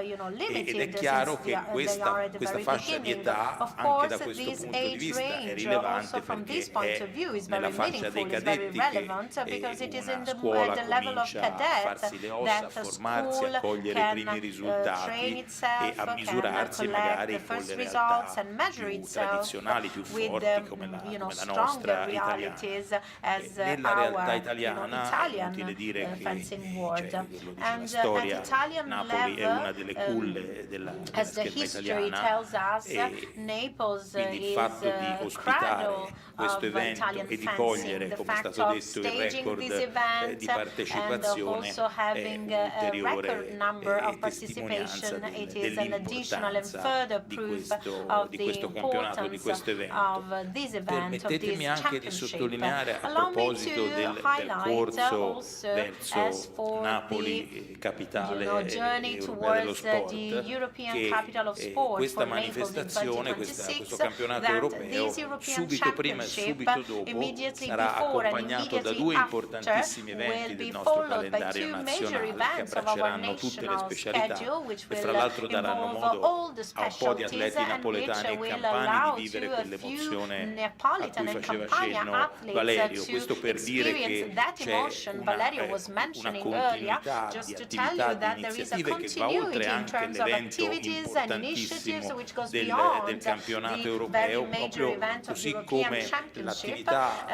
Ed limited è chiaro since che questa fascia di età, of anche course, da questo this punto di age vista, è range rilevante also from perché this point è of view is nella very fascia dei meaningful, is very cadetti relevant, che because it is in una the scuola at the level of comincia a cadets farsi le ossa, a that a formarsi, school a cogliere i primi can risultati train e itself, a can misurarsi collect magari the con first le results realtà and measure più itself tradizionali, più with forti come la stronger nostra italiana. realities as Nella realtà our italiana è Italian inutile dire che fencing world. lo dice la And storia, at Italian Napoli è una delle level, culle della as the scherma history italiana, tells us, e Naples quindi il is fatto di a ospitare cradle questo of evento Italian e di fencing. cogliere, The come è fact stato of detto, il staging record this di event and partecipazione also è having a un'ulteriore record number of testimonianza participation, it is an additional and dell'importanza further di proof questo, of di the questo campionato, di importance questo evento. of this event, of this Permettetemi anche di championship. sottolineare, a Allow me proposito to del highlight percorso also as verso for Napoli, capitale journey europea dello towards sport, the European che capital of sport questa for Naples in manifestazione, 2026, questo campionato that europeo, this European subito prima e Championship, subito dopo, immediately sarà before and accompagnato da immediately due after, importantissimi eventi will del be nostro followed by calendario two major nazionale, che events of our abbracceranno tutte le national specialità schedule, which e fra will l'altro daranno involve modo all the a un po' di specialties atleti and napoletani which e will campani allow di vivere to a few quell'emozione a Neapolitan cui and faceva Campania cenno athletes Valerio. to Questo per dire experience che that c'è emotion Valerio was una mentioning earlier, continuità just di to tell attività, you di that there is a iniziative che va continuity oltre in anche terms terms of l'evento activities and initiatives importantissimo which goes del beyond campionato the europeo, very major proprio event of the così European come Championship, l'attività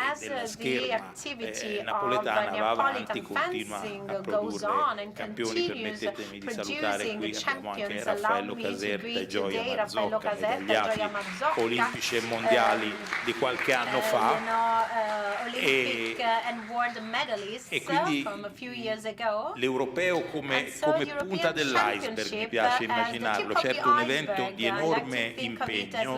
as della the scherma activity of napoletana va avanti, Neapolitan continua fencing a goes on produrre and campioni. continues Permettetemi di salutare producing qui, abbiamo anche champions. Raffaello Allow me to Caserta e greet Gioia today Raffaello Mazzocca, Caserta e medagliati Gioia Mazzocca, olimpici e mondiali di qualche anno fa. Olympic and world medalists E quindi from a few years ago. l'europeo come European punta dell'iceberg, mi piace immaginarlo, certo un evento di enorme impegno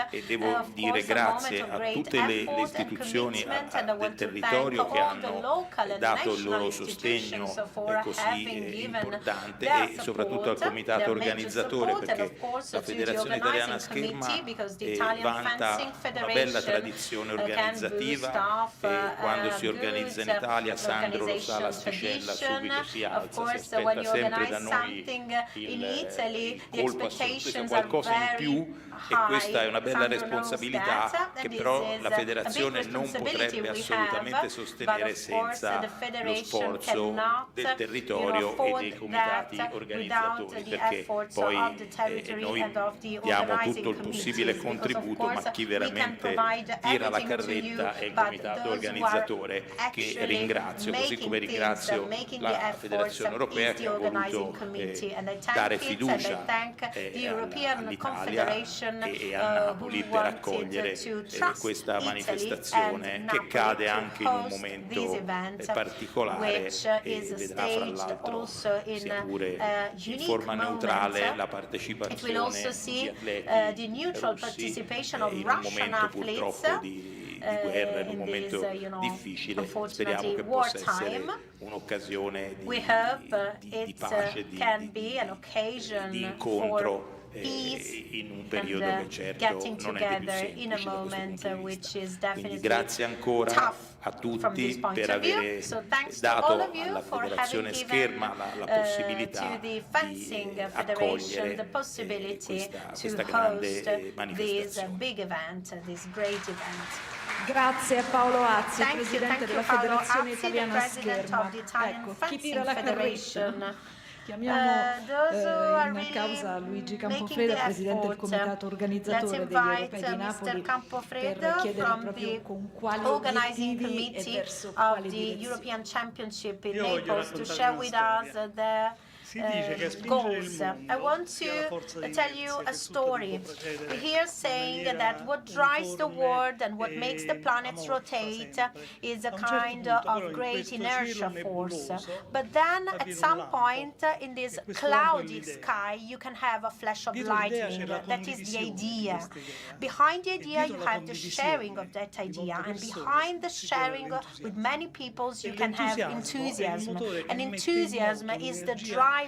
e devo dire grazie a tutte le istituzioni del territorio che hanno dato il loro sostegno così importante e soprattutto al comitato organizzatore, perché la Federazione Italiana Scherma vanta una bella tradizione organizzativa e quando si organizza in Italia, Sandro lo sa, l'asticella subito si alza, si aspetta sempre da noi il colpo assoluto, qualcosa in più, e questa è una bella responsabilità che però la federazione non potrebbe assolutamente sostenere senza lo sforzo del territorio e dei comitati organizzatori, perché poi noi diamo tutto il possibile contributo, ma chi veramente tira la carretta è il comitato organizzatore, che ringrazio, così come ringrazio la Federazione Europea che ha voluto dare fiducia all'Italia e a Napoli per accogliere questa manifestazione che cade anche in un momento particolare e vedrà fra l'altro, sia pure in forma neutrale, la partecipazione di atleti russi in un momento purtroppo di guerra, in un momento difficile. Speriamo che possa essere un'occasione di pace, di incontro in un periodo che certo non è più semplice da questo punto di vista. Quindi grazie ancora a tutti per aver dato alla Federazione Scherma la possibilità di accogliere questa grande manifestazione. Grazie a Paolo Azzi, Presidente della Federazione Italiana Scherma. Ecco, chi tira la carretta? Chiamiamo in causa Luigi Campofredo, Presidente del Comitato Organizzatore degli Europei di Napoli, per chiedere proprio con quali obiettivi e verso quale direzione. Goals. I want to tell you a story. We hear saying that what drives the world and what makes the planets rotate is a kind of great inertia force. But then at some point in this cloudy sky you can have a flash of lightning. That is the idea. Behind the idea you have the sharing of that idea, and behind the sharing with many people you can have enthusiasm. And enthusiasm is the driver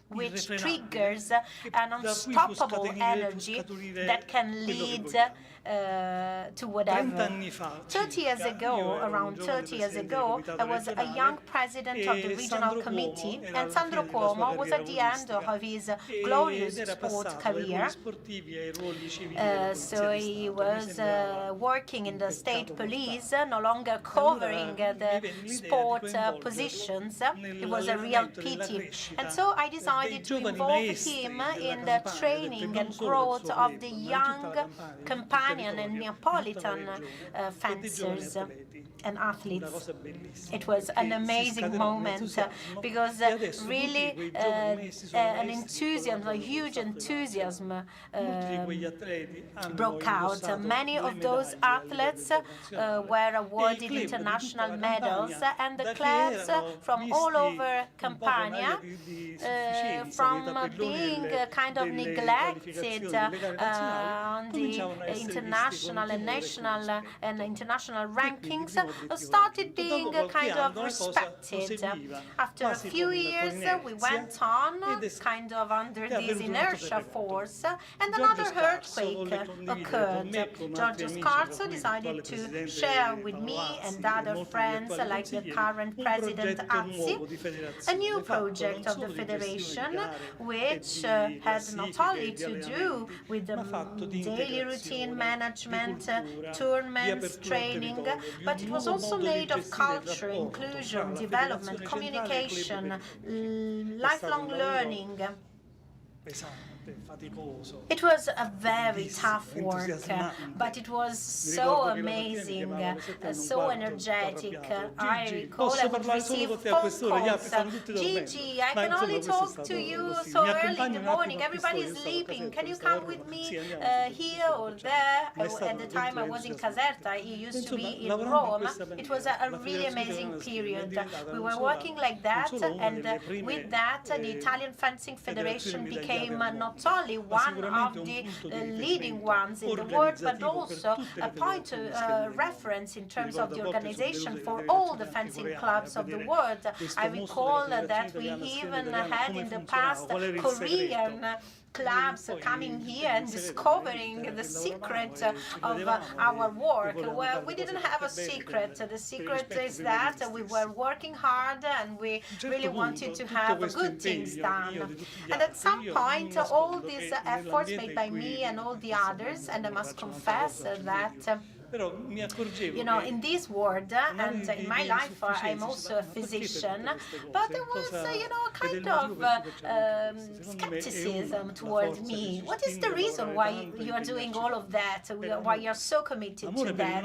which triggers an unstoppable energy that can lead to whatever. 30 years ago, around 30 years ago, I was a young president of the regional committee, and Sandro Cuomo was at the end of his glorious sports career. So he was working in the state police, no longer covering the sport positions. It was a real pity. And so I decided to involve him in the training and growth of the young Campanian and Neapolitan fencers and athletes. It was an amazing moment because really an enthusiasm, a huge enthusiasm broke out. Many of those athletes were awarded international medals, and the clubs from all over Campania, from being kind of neglected on the international and national and international rankings, started being kind of respected. After a few years, we went on kind of under this inertia force, and another earthquake occurred. Giorgio Scarso decided to share with me and other friends, like the current president Azzi, a new project of the Federation, which had not only to do with the daily routine management, tournaments, training, but it was also made of culture, inclusion, development, communication, lifelong learning. pesante, faticoso. It was a very tough work, but it was so amazing, so energetic. I recall I would receive phone calls. Gigi, I can only talk to you so early in the morning. Everybody's sleeping. Can you come with me here or there? At the time I was in Caserta. He used to be in Rome. It was a really amazing period. We were working like that, and with that, the Italian Fencing Federation became not only one of the leading ones in the world, but also a point of reference in terms of the organization for all the fencing clubs of the world. I recall that we even had in the past Korean clubs coming here and discovering the secret of our work. Well, we didn't have a secret. The secret is that we were working hard and we really wanted to have good things done. And at some point, all these efforts made by me and all the others, and I must confess that you know, in this world and in my life, I'm also a physician, but there was, you know, a kind of skepticism toward me. What is the reason why you are doing all of that, why you're so committed to that?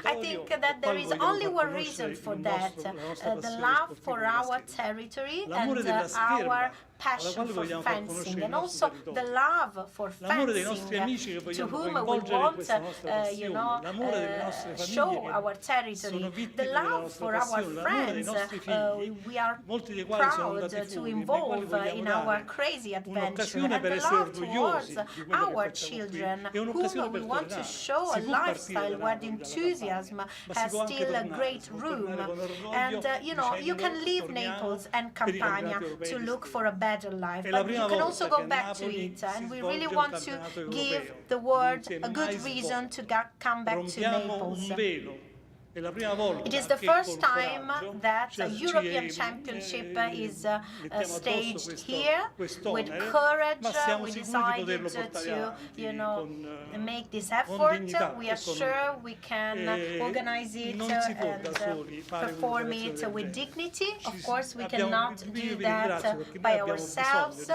I think that there is only one reason for that, the love for our territory and our passion for fencing, and also the love for fencing, to whom we want, you know, show our territory, the love for our friends. We are proud to involve in our crazy adventure, and the love towards our children, whom we want to show a lifestyle where the enthusiasm has still a great room. And, you know, you can leave Naples and Campania to look for a better life, but you can also go back to it, and we really want to give the world a good reason to come back to Naples. It is the first time that a European Championship is staged here. With courage, we decided to, you know, make this effort. We are sure we can organize it and perform it with dignity. Of course, we cannot do that by ourselves.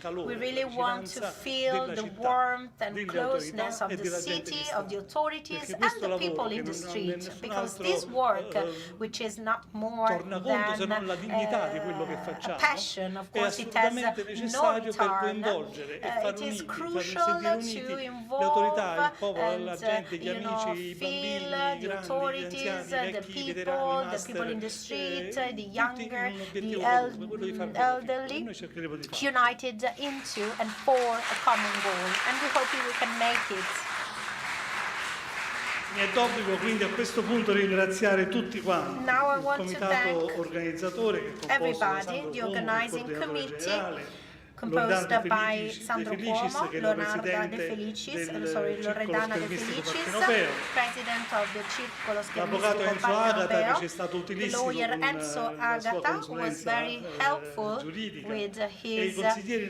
We really want to feel the warmth and closeness of the city, of the authorities, and the people in the street. Because this work, which is not more than a passion, of course it has no return. It is crucial to involve and, you know, feel the authorities, the people in the street, the younger, the elderly, united into and for a common goal. And we hope we can make it. Mi è d'obbligo quindi a questo punto ringraziare tutti quanti, il comitato organizzatore che è composto da Sandro Cuomo, coordinatore generale, composed by Sandro Cuomo, Loredana De Felicis, president of the Circolo Schermistico Europeo. The lawyer Enzo Agata was very helpful with his, you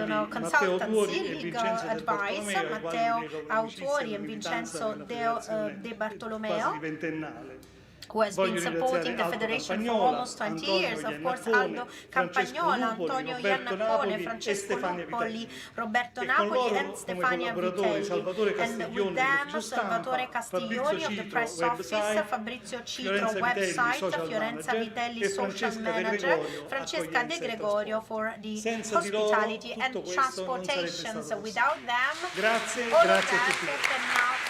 know, consultancy, legal advice, Matteo Autori and Vincenzo De Bartolomeo, who has been supporting the Federation for almost 20 years. Of course, Aldo Campagnola, Antonio Iannacone, Francesco Lupoli, Roberto Napoli, and Stefania Vitelli. And with them, Salvatore Castiglioni of the press office, Fabrizio Citro website, Fiorenza Vitelli social manager, Francesca De Gregorio for the hospitality and transportations. Without them, all of that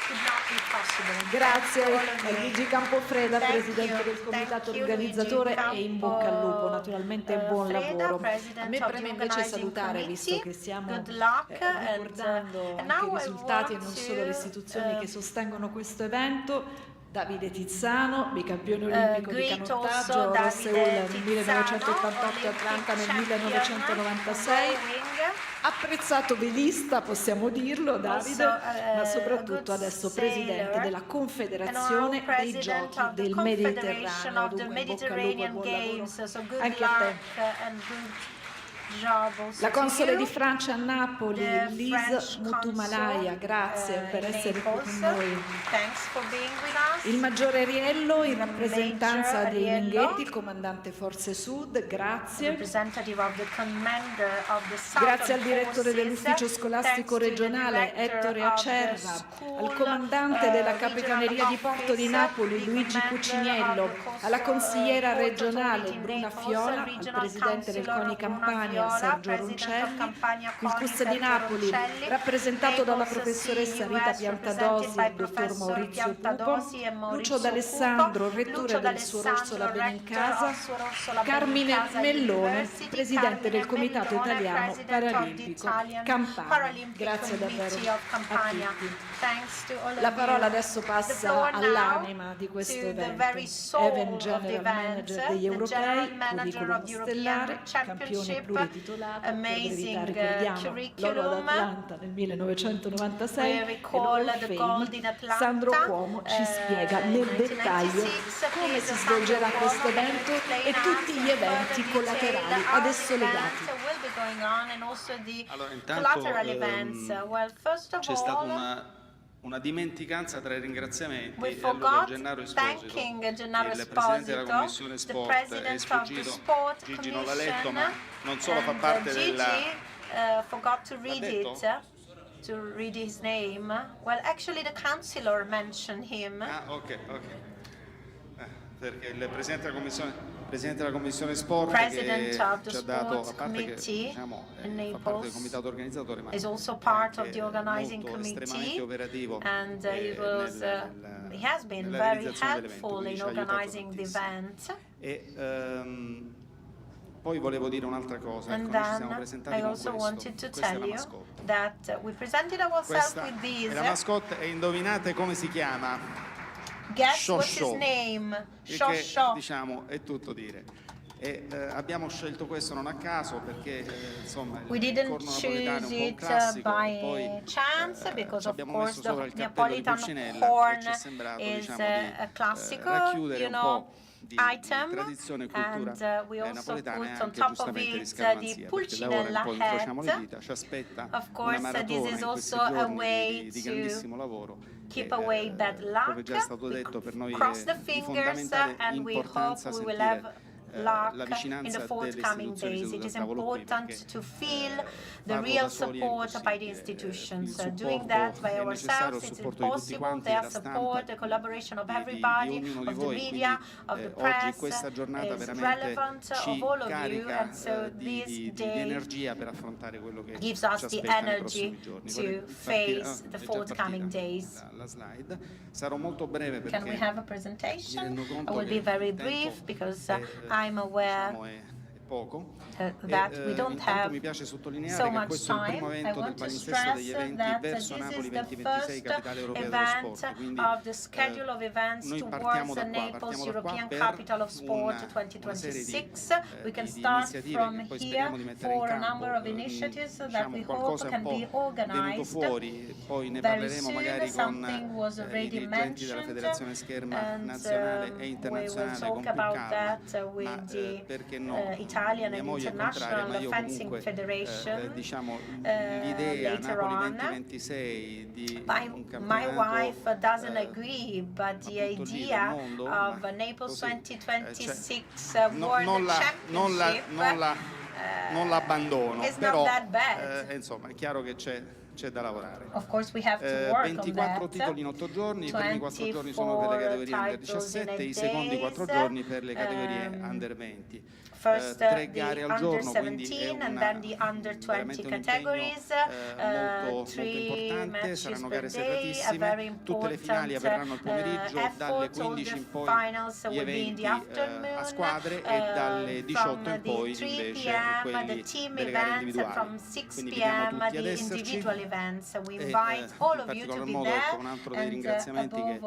could not be possible. Grazie a Luigi Campofreda, presidente del comitato organizzatore, e in bocca al lupo, naturalmente buon lavoro. A me preme invece salutare, visto che stiamo ricordando anche i risultati e non solo le istituzioni che sostengono questo evento, Davide Tizzano, bicampione olimpico di canottaggio, a Seul nel 1988 e Atlanta nel 1996. Apprezzato velista, possiamo dirlo, Davide, ma soprattutto adesso presidente della Confederazione dei Giochi del Mediterraneo. Dunque, in bocca al lupo e buon lavoro anche a te. La console di Francia a Napoli, Lise Mutumalaya, grazie per essere qui con noi. Il maggiore Riello, in rappresentanza dei Minghetti, il comandante Forze Sud, grazie. Grazie al direttore dell'ufficio scolastico regionale Ettore Acerra, al comandante della Capitaneria di Porto di Napoli Luigi Cuciniello, alla consigliera regionale Bruna Fiola, al presidente del CONI Campania Sergio Roncelli, il CUS di Napoli rappresentato dalla professoressa Rita Piantadosi e il dottor Maurizio Pupo, Lucio D'Alessandro, rettore del Suor Orsola Benincasa, Carmine Mellone, presidente del Comitato Italiano Paralimpico Campania. Grazie davvero a tutti. La parola adesso passa all'anima di questo evento, Event General Manager degli europei, curriculum stellare, campione plurititolato, per brevità ricordiamo l'oro ad Atlanta nel 1996 e l'Hall of Fame. Sandro Cuomo ci spiega nel dettaglio come si svolgerà questo evento e tutti gli eventi collaterali ad esso legati. Allora, intanto c'è stata una dimenticanza tra i ringraziamenti e allora Gennaro Esposito, il presidente della commissione sport, è sfuggito. Gigi non l'ha letto, ma non solo fa parte della... forgot to read it. To read his name. Well, actually the councillor mentioned him. Ah, ok. Perché il presidente della commissione sport che ci ha dato, a parte che diciamo, fa parte del comitato organizzatore, ma is also part of the organizing molto committee, estremamente operativo and he has been very helpful in organizing the event. E poi volevo dire un'altra cosa, And ecco, noi ci siamo then presentati I con also questo. wanted to Questa è tell la you mascotte. that we presented ourselves Questa with è these. la mascotte e indovinate come si chiama? Guess Show what's his show. name? Il Show che, show. diciamo, è tutto dire. E abbiamo scelto questo non a caso perché insomma We il didn't corno napoletano choose è un po' un it classico by e poi chance because of abbiamo course messo sopra il the cappello di Napolitan Pulcinella horn e ci è sembrato is diciamo a di classical, racchiudere you un know, po' di item, tradizione e cultura and we also napoletana e put on anche top of giustamente di it the scaramanzia perché da ora un Pulcinella po' incrociamo le hat. dita, ci aspetta Of una course, maratona this is in questi also a giorni way di to grandissimo lavoro keep e, away bad luck. come già è stato detto per noi Cross the è di fingers fondamentale and we hope importanza we will sentire have la luck in vicinanza the delle forthcoming istituzioni days. It sedute is al tavolo qui important perché to feel the farlo real da soli è support by the impossibile. institutions. Il Doing supporto that by è necessario, ourselves il is supporto di tutti impossible. quanti, Their della stampa, support, the collaboration of di everybody, ognuno di of the voi, media, quindi of the oggi press questa giornata is veramente relevant ci of all of you, carica and so di this day energia per affrontare quello che gives ci us the aspetta nei energy prossimi giorni. to Vorrei face the è già forthcoming partita days. la slide. Sarò molto breve Can we perché have a mi presentation? rendo I conto will che be very il tempo brief because è, I'm aware diciamo, è poco. that we don't Intanto have mi piace sottolineare so che much questo è il time. primo I evento del want to palinsesto degli stress eventi that verso this Napoli is the 2026, first capitale europea dello event sport. Quindi of the schedule of events noi towards partiamo da qua, Naples partiamo da qua European per Capital of Sport una serie di 2026. We can di start iniziative from che poi here speriamo di mettere in for a campo, number of initiatives that diciamo we hope qualcosa can un po' be venuto organized fuori, poi ne very parleremo soon. magari con Something was i already dirigenti della mentioned, Federazione Scherma and nazionale e we will internazionale talk con più about calma, that ma with the perché no, Italian mia and moglie è contraria, ma International io Fencing comunque Federation. diciamo l'idea Later Napoli on. 2026 di un My campionato wife doesn't agree, but the appunto lì idea del mondo, of ma Naples così, 2026 non World la Championship non l'abbandono, is però not that bad. insomma è chiaro che c'è da lavorare. Of course we have to work 24 on titoli in 8 giorni, i primi 4 giorni sono per le categorie under 17, i secondi 4 giorni per le categorie under 20. First 3 the gare al under giorno, quindi è 17 and then the under 20 veramente un impegno categories. molto importante, Matches saranno per gare day, a very serratissime, tutte le finali avverranno al pomeriggio, dalle effort. 15 All in the poi finals gli will be in eventi the afternoon, a squadre e dalle 18 in from poi the 3 invece p.m. quelli the team delle gare events, and individuali. from 6 Quindi invitiamo p.m. tutti ad the esserci individual events. We e, invite all in of you to particolar be modo there, ecco, un altro dei and ringraziamenti above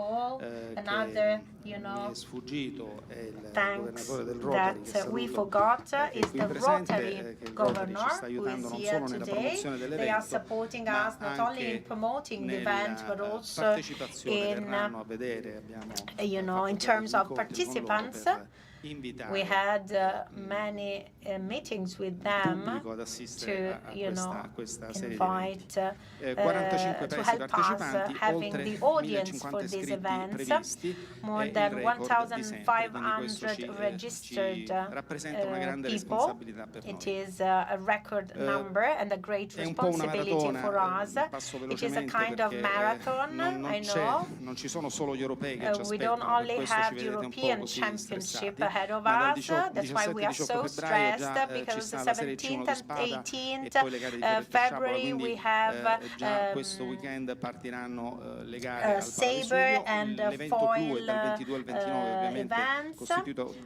che all, another, mi è sfuggito è il thanks governatore del Rotary che that we saluto, forgot che è is qui the presente, Rotary che il Rotary ci governor sta who aiutando is non here solo nella today. promozione They are dell'evento supporting ma us not only in anche promoting the event but nella also partecipazione in verranno a vedere abbiamo in fatto terms of degli incontri con loro participants. per We had many meetings with them to, invite, to help us having the audience for these events. More than 1,500 registered people. It is a record number and a great responsibility for us. It is a kind of marathon, I know. We don't only have the European Championship ahead of us. That's why we are so stressed, because the 17th and 18th February we have saber and foil events.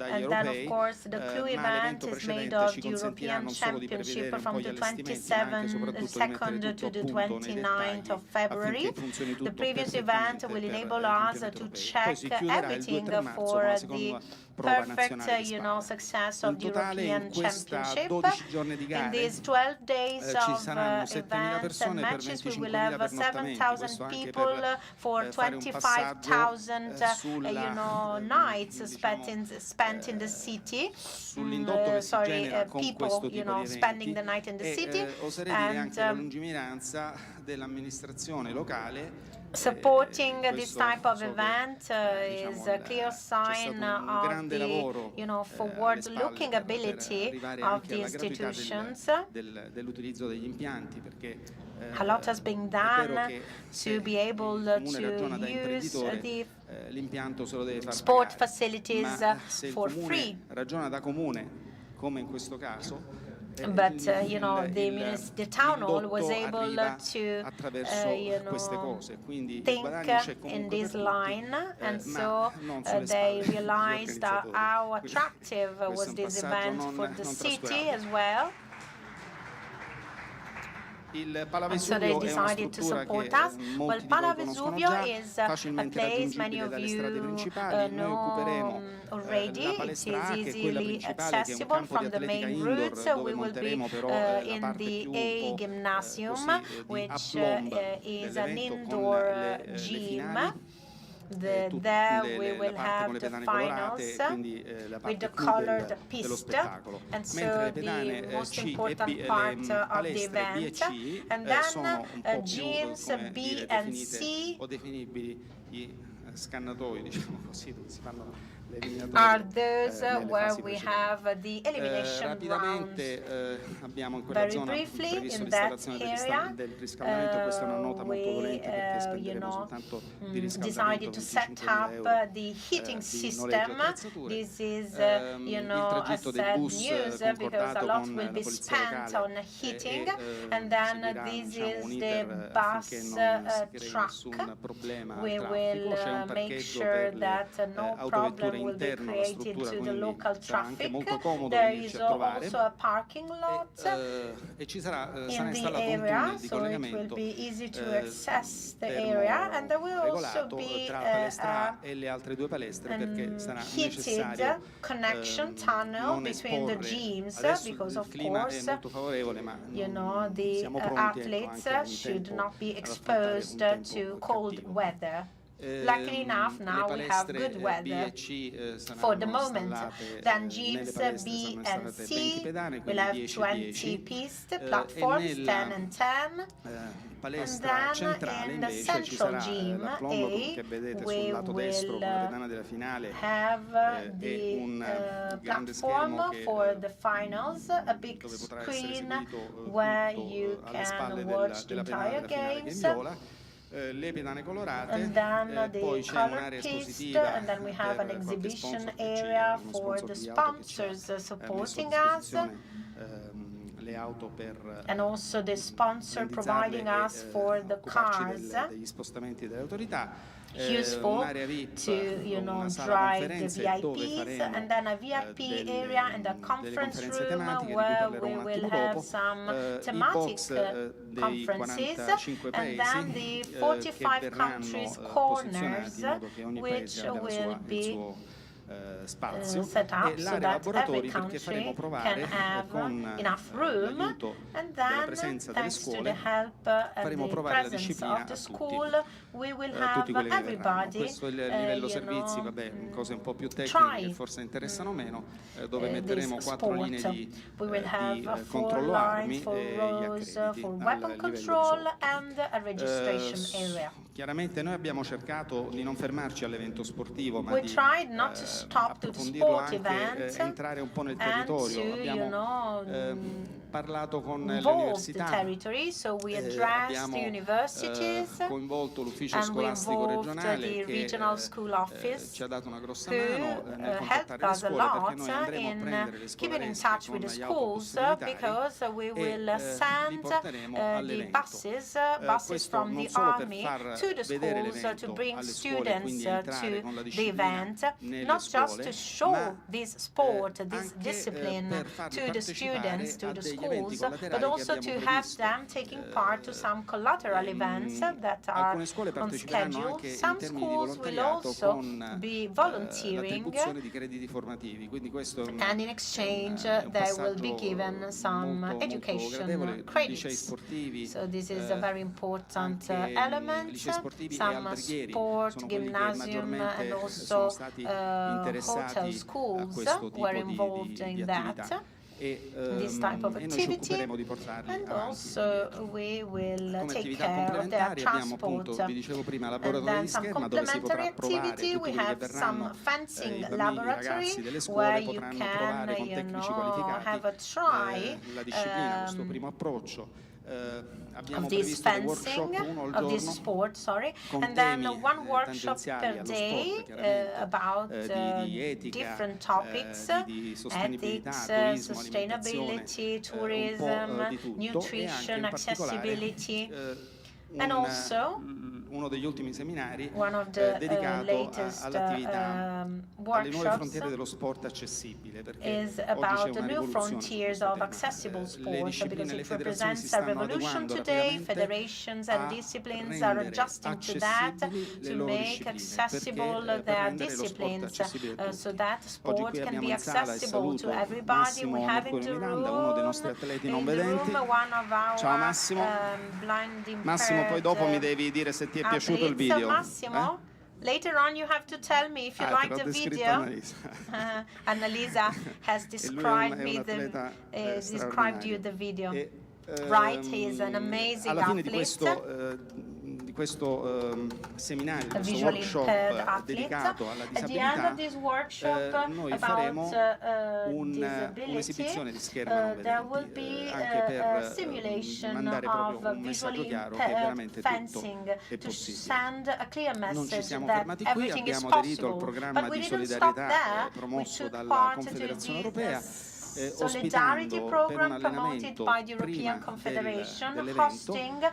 And then, of course, the clue event is made of the European Championship from the 22nd to the 29th of February. The previous event will enable us to check everything for the perfect, success of the European Championship. In these 12 days of events and matches, we will have 7,000 people for 25,000, nights spent in the city. People, spending the night in the city. Supporting this type of event is a clear sign of the, forward-looking ability of the institutions. A lot has been done to be able to use the sport facilities for free. But the town hall was able to think in this line, and so they realized how attractive was this event for the city as well. And so they decided to support us. Well, Pala Vesuvio is a place many of you know already. It is easily accessible from the main routes. We will be in the A Gymnasium, which is an indoor gym. There we will have the finals with the colored piste, and so the most important part of the event. And then gyms B and C are those where we have the elimination rounds. Very briefly, in that area, we decided to set up the heating system. This is, sad news, because a lot will be spent on heating. And then this is the bus truck. We will make sure that no problem will be created to the local traffic. There is also a parking lot in the area, so it will be easy to access the area, and there will also be a heated connection tunnel between the gyms, because of course, the athletes should not be exposed to cold weather. Luckily enough, now we have good weather for the moment. Then gyms B and C will have 20 piste platforms, 10 and 10. And then in the central gym A, we will have the platform for the finals, a big screen where you can watch the entire games. And then the color piste, and then we have an exhibition area for the sponsors supporting us, and also the sponsor providing us for the cars. Useful to drive the VIPs, and then a VIP area and a conference room where we will have some thematic conferences, and then the 45 countries corners, which will be spazio, set up e so l'area that laboratori every perché faremo country provare can have con enough room, l'aiuto and della then presenza delle thanks to scuole the help faremo and the provare la presence disciplina of a the tutti, school, we will tutti have quelli che verranno. everybody Questo è il livello servizi, vabbè, cose un po' più tecniche try che forse interessano meno, dove this metteremo 4 linee sport. di We will have a controllo 4 armi lines, 4 e gli rows accrediti for al weapon livello di control sotto. and a registration area. Chiaramente noi abbiamo cercato di non fermarci all'evento sportivo, ma We di tried not to stop to the approfondirlo sport anche, event entrare un po' nel and territorio. to, Abbiamo parlato con le involve the università, territory, so we addressed the abbiamo universities coinvolto l'ufficio and we scolastico involved regionale the che regional school office ci ha dato una grossa who mano nel helped contattare le us a scuole, perché lot noi andremo a in prendere le keeping in scolaresche touch con with the gli schools autobus militari because we will li send porteremo the all'evento. buses Questo from non the solo per army far to the vedere schools l'evento to bring alle scuole, students quindi entrare con la to the disciplina event, nelle not just scuole, to show ma this sport, this anche discipline per farli to the partecipare students, to a the degli eventi schools, collaterali but che also abbiamo to have previsto. them taking part to some collateral events that are Alcune scuole on parteciperanno schedule. anche in Some termini di schools will volontariato also con be volunteering, l'attribuzione di crediti formativi, quindi questo è and in exchange un they will be passaggio given some molto education gradevole. Licei credits. sportivi, So this is a very important anche element. licei sportivi e Some alberghieri sport, sono quelli che gymnasium, maggiormente and sono also stati hotel interessati a schools questo tipo were involved di in attività. that. E This type of noi ci activity, occuperemo di portarli and avanti. also we will Come take attività care of their complementari abbiamo appunto, transport. vi dicevo prima, And laboratori then di some scherma dove si potrà complementary provare, activity, tutti we quelli che have verranno, some fencing i bambini, i laboratory ragazzi delle where scuole you potranno can, provare con tecnici have qualificati a try la disciplina, questo primo approccio. Abbiamo of this previsto dei workshop, fencing, uno al of this giorno, sport, sorry, con and then temi one workshop tangenziali per allo day sport, chiaramente, about di etica, different topics, di sostenibilità, ethics, turismo, alimentazione, sustainability, un po' tourism, di tutto, nutrition, e anche in particolare, accessibility, and also uno degli ultimi seminari one of the dedicato latest all'attività, alle nuove workshops frontiere dello sport accessibile, perché is oggi about c'è the una new rivoluzione su frontiers questo of tema. accessible Le sport discipline, because le it federazioni si represents a stanno revolution adeguando today. rapidamente Federations a and disciplines are rendere adjusting to that accessibili le to loro make discipline, accessible perché, per their rendere lo sport disciplines accessibile a so tutti. that Oggi sport qui can abbiamo be in sala, e accessible to saluto everybody. Massimo We have in the Miranda, uno dei nostri atleti non in the vedenti. room one of our Ciao Massimo. blind Massimo, poi dopo mi impaired devi dire se ti è piaciuto il athletes. video. Massimo, later on you have to tell me if you Te like l'ho the descritto video. Annalisa. Annalisa has E lui described è me un atleta described you the video. E, Right, he is an amazing alla fine athlete. Di questo seminario, A questo visually impaired workshop athlete. dedicato alla At the end disabilità, of this workshop noi faremo about un'esibizione di disability, scherma non there will vedenti, be anche a per simulation mandare proprio of un messaggio visually chiaro che impaired veramente tutto fencing è to possibile. send a clear Non ci message siamo that fermati qui, everything is abbiamo aderito al possible. programma But we di didn't stop solidarietà there. We promosso took dalla part to Confederazione the Europea, Solidarity ospitando per un program promoted allenamento by the European prima Confederation, dell'evento hosting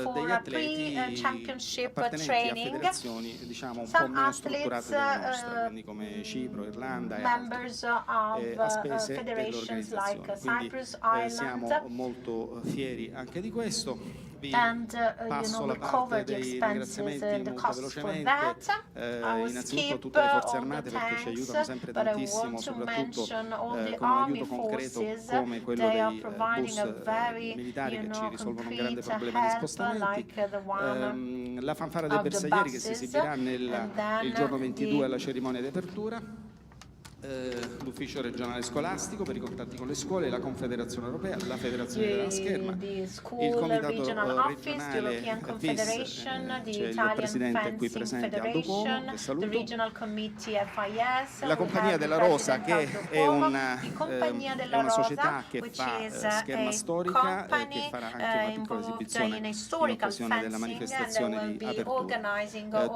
for degli a atleti pre-championship appartenenti training. a federazioni diciamo un po' Some meno strutturate athletes, della nostra, quindi come Cipro, Irlanda e members altri, a of spese federations like dell'organizzazione. Cyprus Quindi siamo Island. molto fieri anche di questo. Vi And passo la we parte cover the dei expenses ringraziamenti and the molto costs for velocemente, that. I will innanzitutto a skip tutte le forze all armate the perché ci tanks, aiutano sempre but I tantissimo, want to soprattutto mention all the con un army aiuto concreto forces. come quello They are dei providing a bus very, militari che ci risolvono un grande concrete problema di help spostamenti. like the one La fanfara dei of the bersaglieri che si buses, esibirà and then il giorno 22 the alla cerimonia di apertura. L'ufficio regionale scolastico per i contatti con le scuole, la Confederazione Europea, la Federazione Italiana Scherma, il comitato regionale FIS, c'è il presidente qui presente Aldo Como, che saluto, la Compagnia della Rosa che è una società che fa scherma storica e che farà anche una piccola esibizione in occasione della manifestazione di apertura.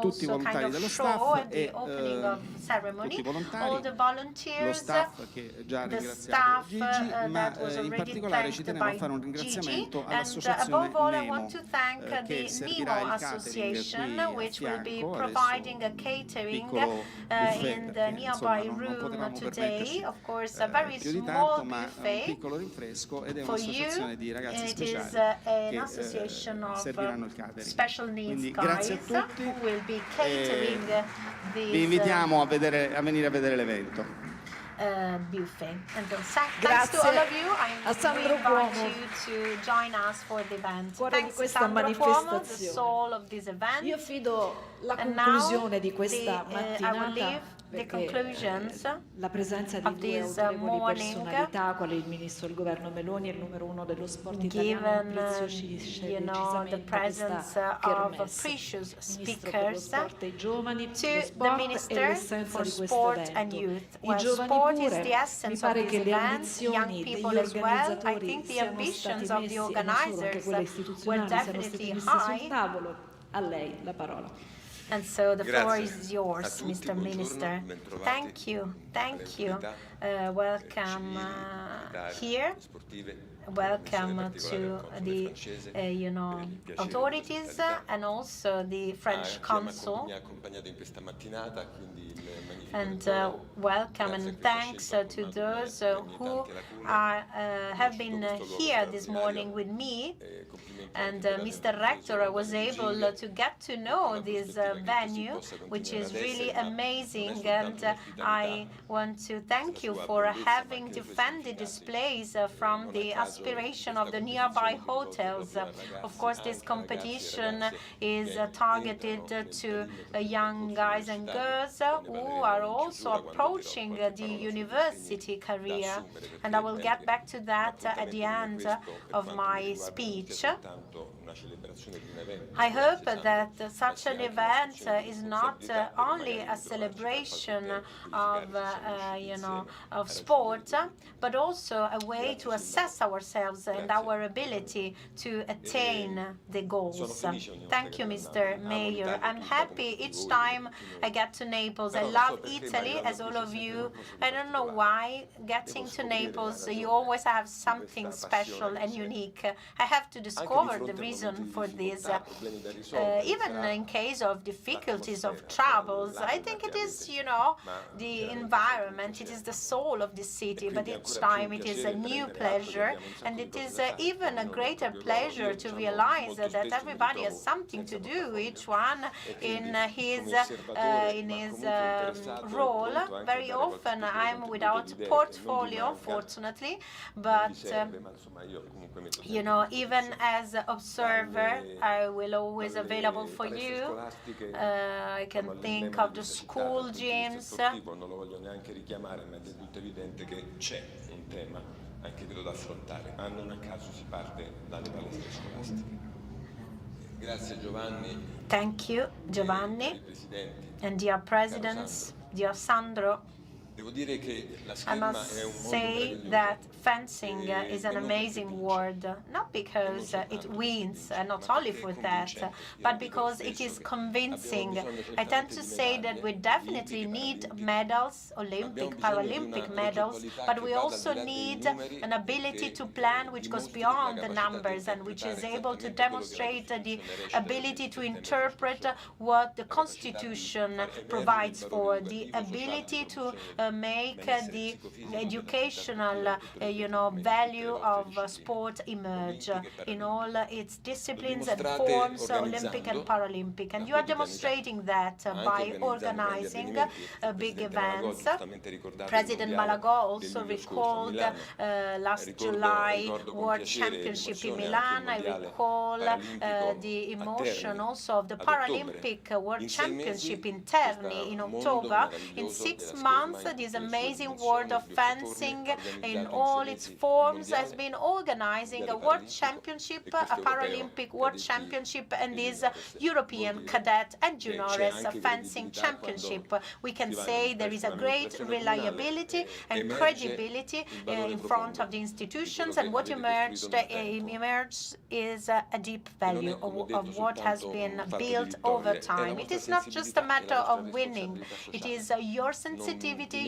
Tutti i volontari dello staff e tutti i volontari volunteers, staff che già ha the ringraziato staff Gigi, ma that was in already particolare ci thanked tenevo a by fare un Gigi, ringraziamento and all'associazione above all I Nemo, want to thank che the servirà Nemo il catering Association, qui a which will be fianco, providing a adesso catering piccolo buffet, in the perché, insomma, nearby non room potevamo today. permetterci Of course, a very più di small tanto, ma un buffet piccolo rinfresco, ed è for you. un'associazione di ragazzi It is speciali an association che of serviranno il catering. special needs Quindi guys grazie a tutti who will be catering vi invitiamo a venire a vedere l'evento. Buffet. And thanks to all of you. a Sandro We invite Cuomo. you to join us for the event. Cuore di Thanks questa Sandro Cuomo, the manifestazione. soul of this event. Io fido la And conclusione now di questa I will mattinata leave the perché conclusions la presenza di of due this autorevoli morning, personalità, quali il ministro del governo Meloni e il numero uno dello sport italiano, given impreziosisce the decisamente presence questa of kermesse. precious Ministro per lo speakers sport e i giovani, lo to the sport è Minister l'essenza for di questo Sport and evento. Youth. I Well, giovani sport is pure, the mi essence of pare this che le event, ambizioni young degli people as well. I organizzatori think the siano ambitions stati of the messi, e non solo, anche organizers quelle were istituzionali, siano definitely stati messi high. sul tavolo. A lei la parola. And so the floor Grazie is yours, a tutti, Mr. buongiorno, Minister. bentrovati Thank you. Welcome here. Welcome to the authorities and also the French Consul. And welcome and thanks to those who have been here this morning with me. And Mr. Rector, I was able to get to know this venue, which is really amazing, and I want to thank you for having defended this place from the aspiration of the nearby hotels. Of course, this competition is targeted to young guys and girls who are also approaching the university career, and I will get back to that at the end of my speech. I hope that such an event is not only a celebration of sport, but also a way to assess ourselves and our ability to attain the goals. Thank you, Mr. Mayor. I'm happy each time I get to Naples. I love Italy, as all of you. I don't know why, getting to Naples, you always have something special and unique. I have to discover the reason for this. Even in case of difficulties, of troubles, I think it is, the environment, it is the soul of the city, but each time it is a new pleasure, and it is even a greater pleasure to realize that everybody has something to do, each one in his role. Very often I'm without portfolio, unfortunately, but even as observer, I will always available for you. I can think of the school gyms. Anche quello da affrontare, ma non a caso si parte dalle palestre scolastiche. Grazie Giovanni. Thank you, Giovanni, and dear presidents, dear Sandro. I must say that fencing is an amazing word, not because it wins, not only for that, but because it is convincing. I tend to say that we definitely need medals, Olympic, Paralympic medals, but we also need an ability to plan which goes beyond the numbers and which is able to demonstrate the ability to interpret what the Constitution provides for, the ability to make the educational, value of sport emerge in all its disciplines and forms, Olympic and Paralympic. And you are demonstrating that by organizing big events. President Malagò also recalled last July World Championship in Milan. I recall the emotion also of the Paralympic World Championship in Terni in October. In 6 months, this amazing world of fencing in all its forms has been organizing a World Championship, a Paralympic World Championship, and this European Cadet and Juniores Fencing Championship. We can say there is a great reliability and credibility in front of the institutions, and what emerged is a deep value of what has been built over time. It is not just a matter of winning, it is your sensitivity,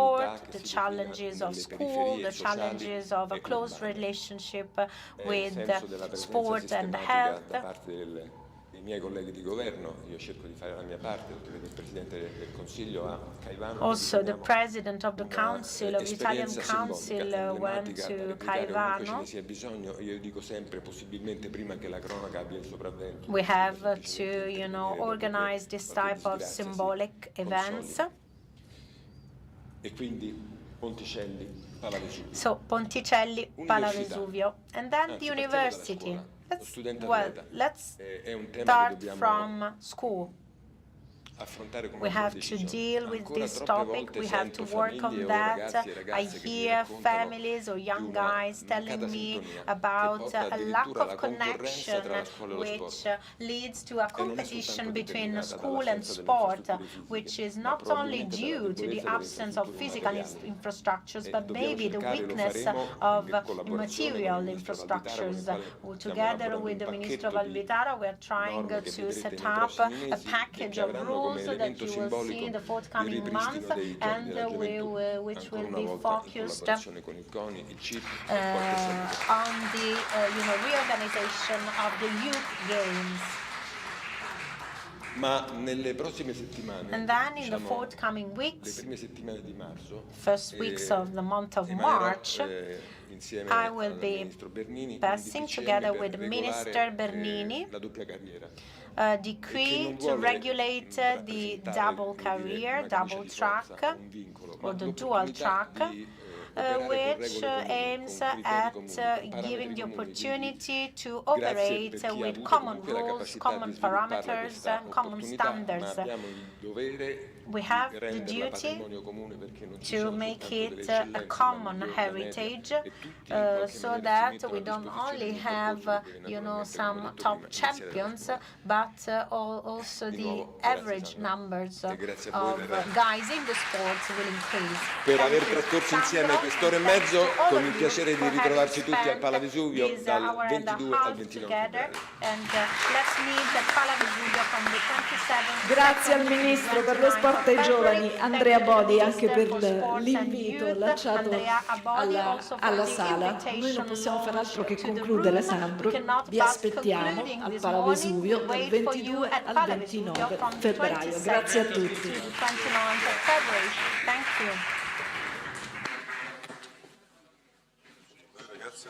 sport, the challenges of school, the challenges of a close relationship with sport and health. i miei colleghi di governo, io cerco di fare la mia parte, perché il Presidente del Consiglio a Caivano. Also, the President of the Council, of the Italian Council, went to Caivano. Ce ne sia bisogno, io dico sempre, possibilmente prima che la cronaca abbia il sopravvento. We have to, organize this type of symbolic events. E quindi Ponticelli, Palavesuvio. So, Ponticelli, Palavesuvio. And then the university. Let's start from school. We have to deal with this topic, we have to work on that. I hear families or young guys telling me about a lack of connection which leads to a competition between school and sport, which is not only due to the absence of physical infrastructures, but maybe the weakness of material infrastructures. Together with the Ministro of Alvitara, we are trying to set up a package of rules that you will see in the forthcoming month, and which will be focused on the reorganization of the youth games. Ma nelle prossime settimane, and then in the forthcoming le weeks, prime settimane di marzo, first weeks of the month of March, I will be passing together with Minister Bernini la doppia carriera. a decree to regulate the double career, double track, or the dual track, which aims at giving the opportunity to operate with common rules, common parameters, common standards. We have the duty to make it a common heritage, so that we don't only have, some top champions, but also the average numbers of guys in the sports will increase. Per aver trascorso insieme quest'ora e mezzo, con il piacere di ritrovarci tutti al Palavesuvio dal 22 al 29 febbraio. Grazie al Ministro per lo sport ai giovani, Andrea Bodi, anche per l'invito lanciato alla sala. Noi non possiamo fare altro che concludere, Sandro. Vi aspettiamo al Palavesuvio dal 22 al 29 febbraio. Grazie a tutti. Thank you. Ragazzi.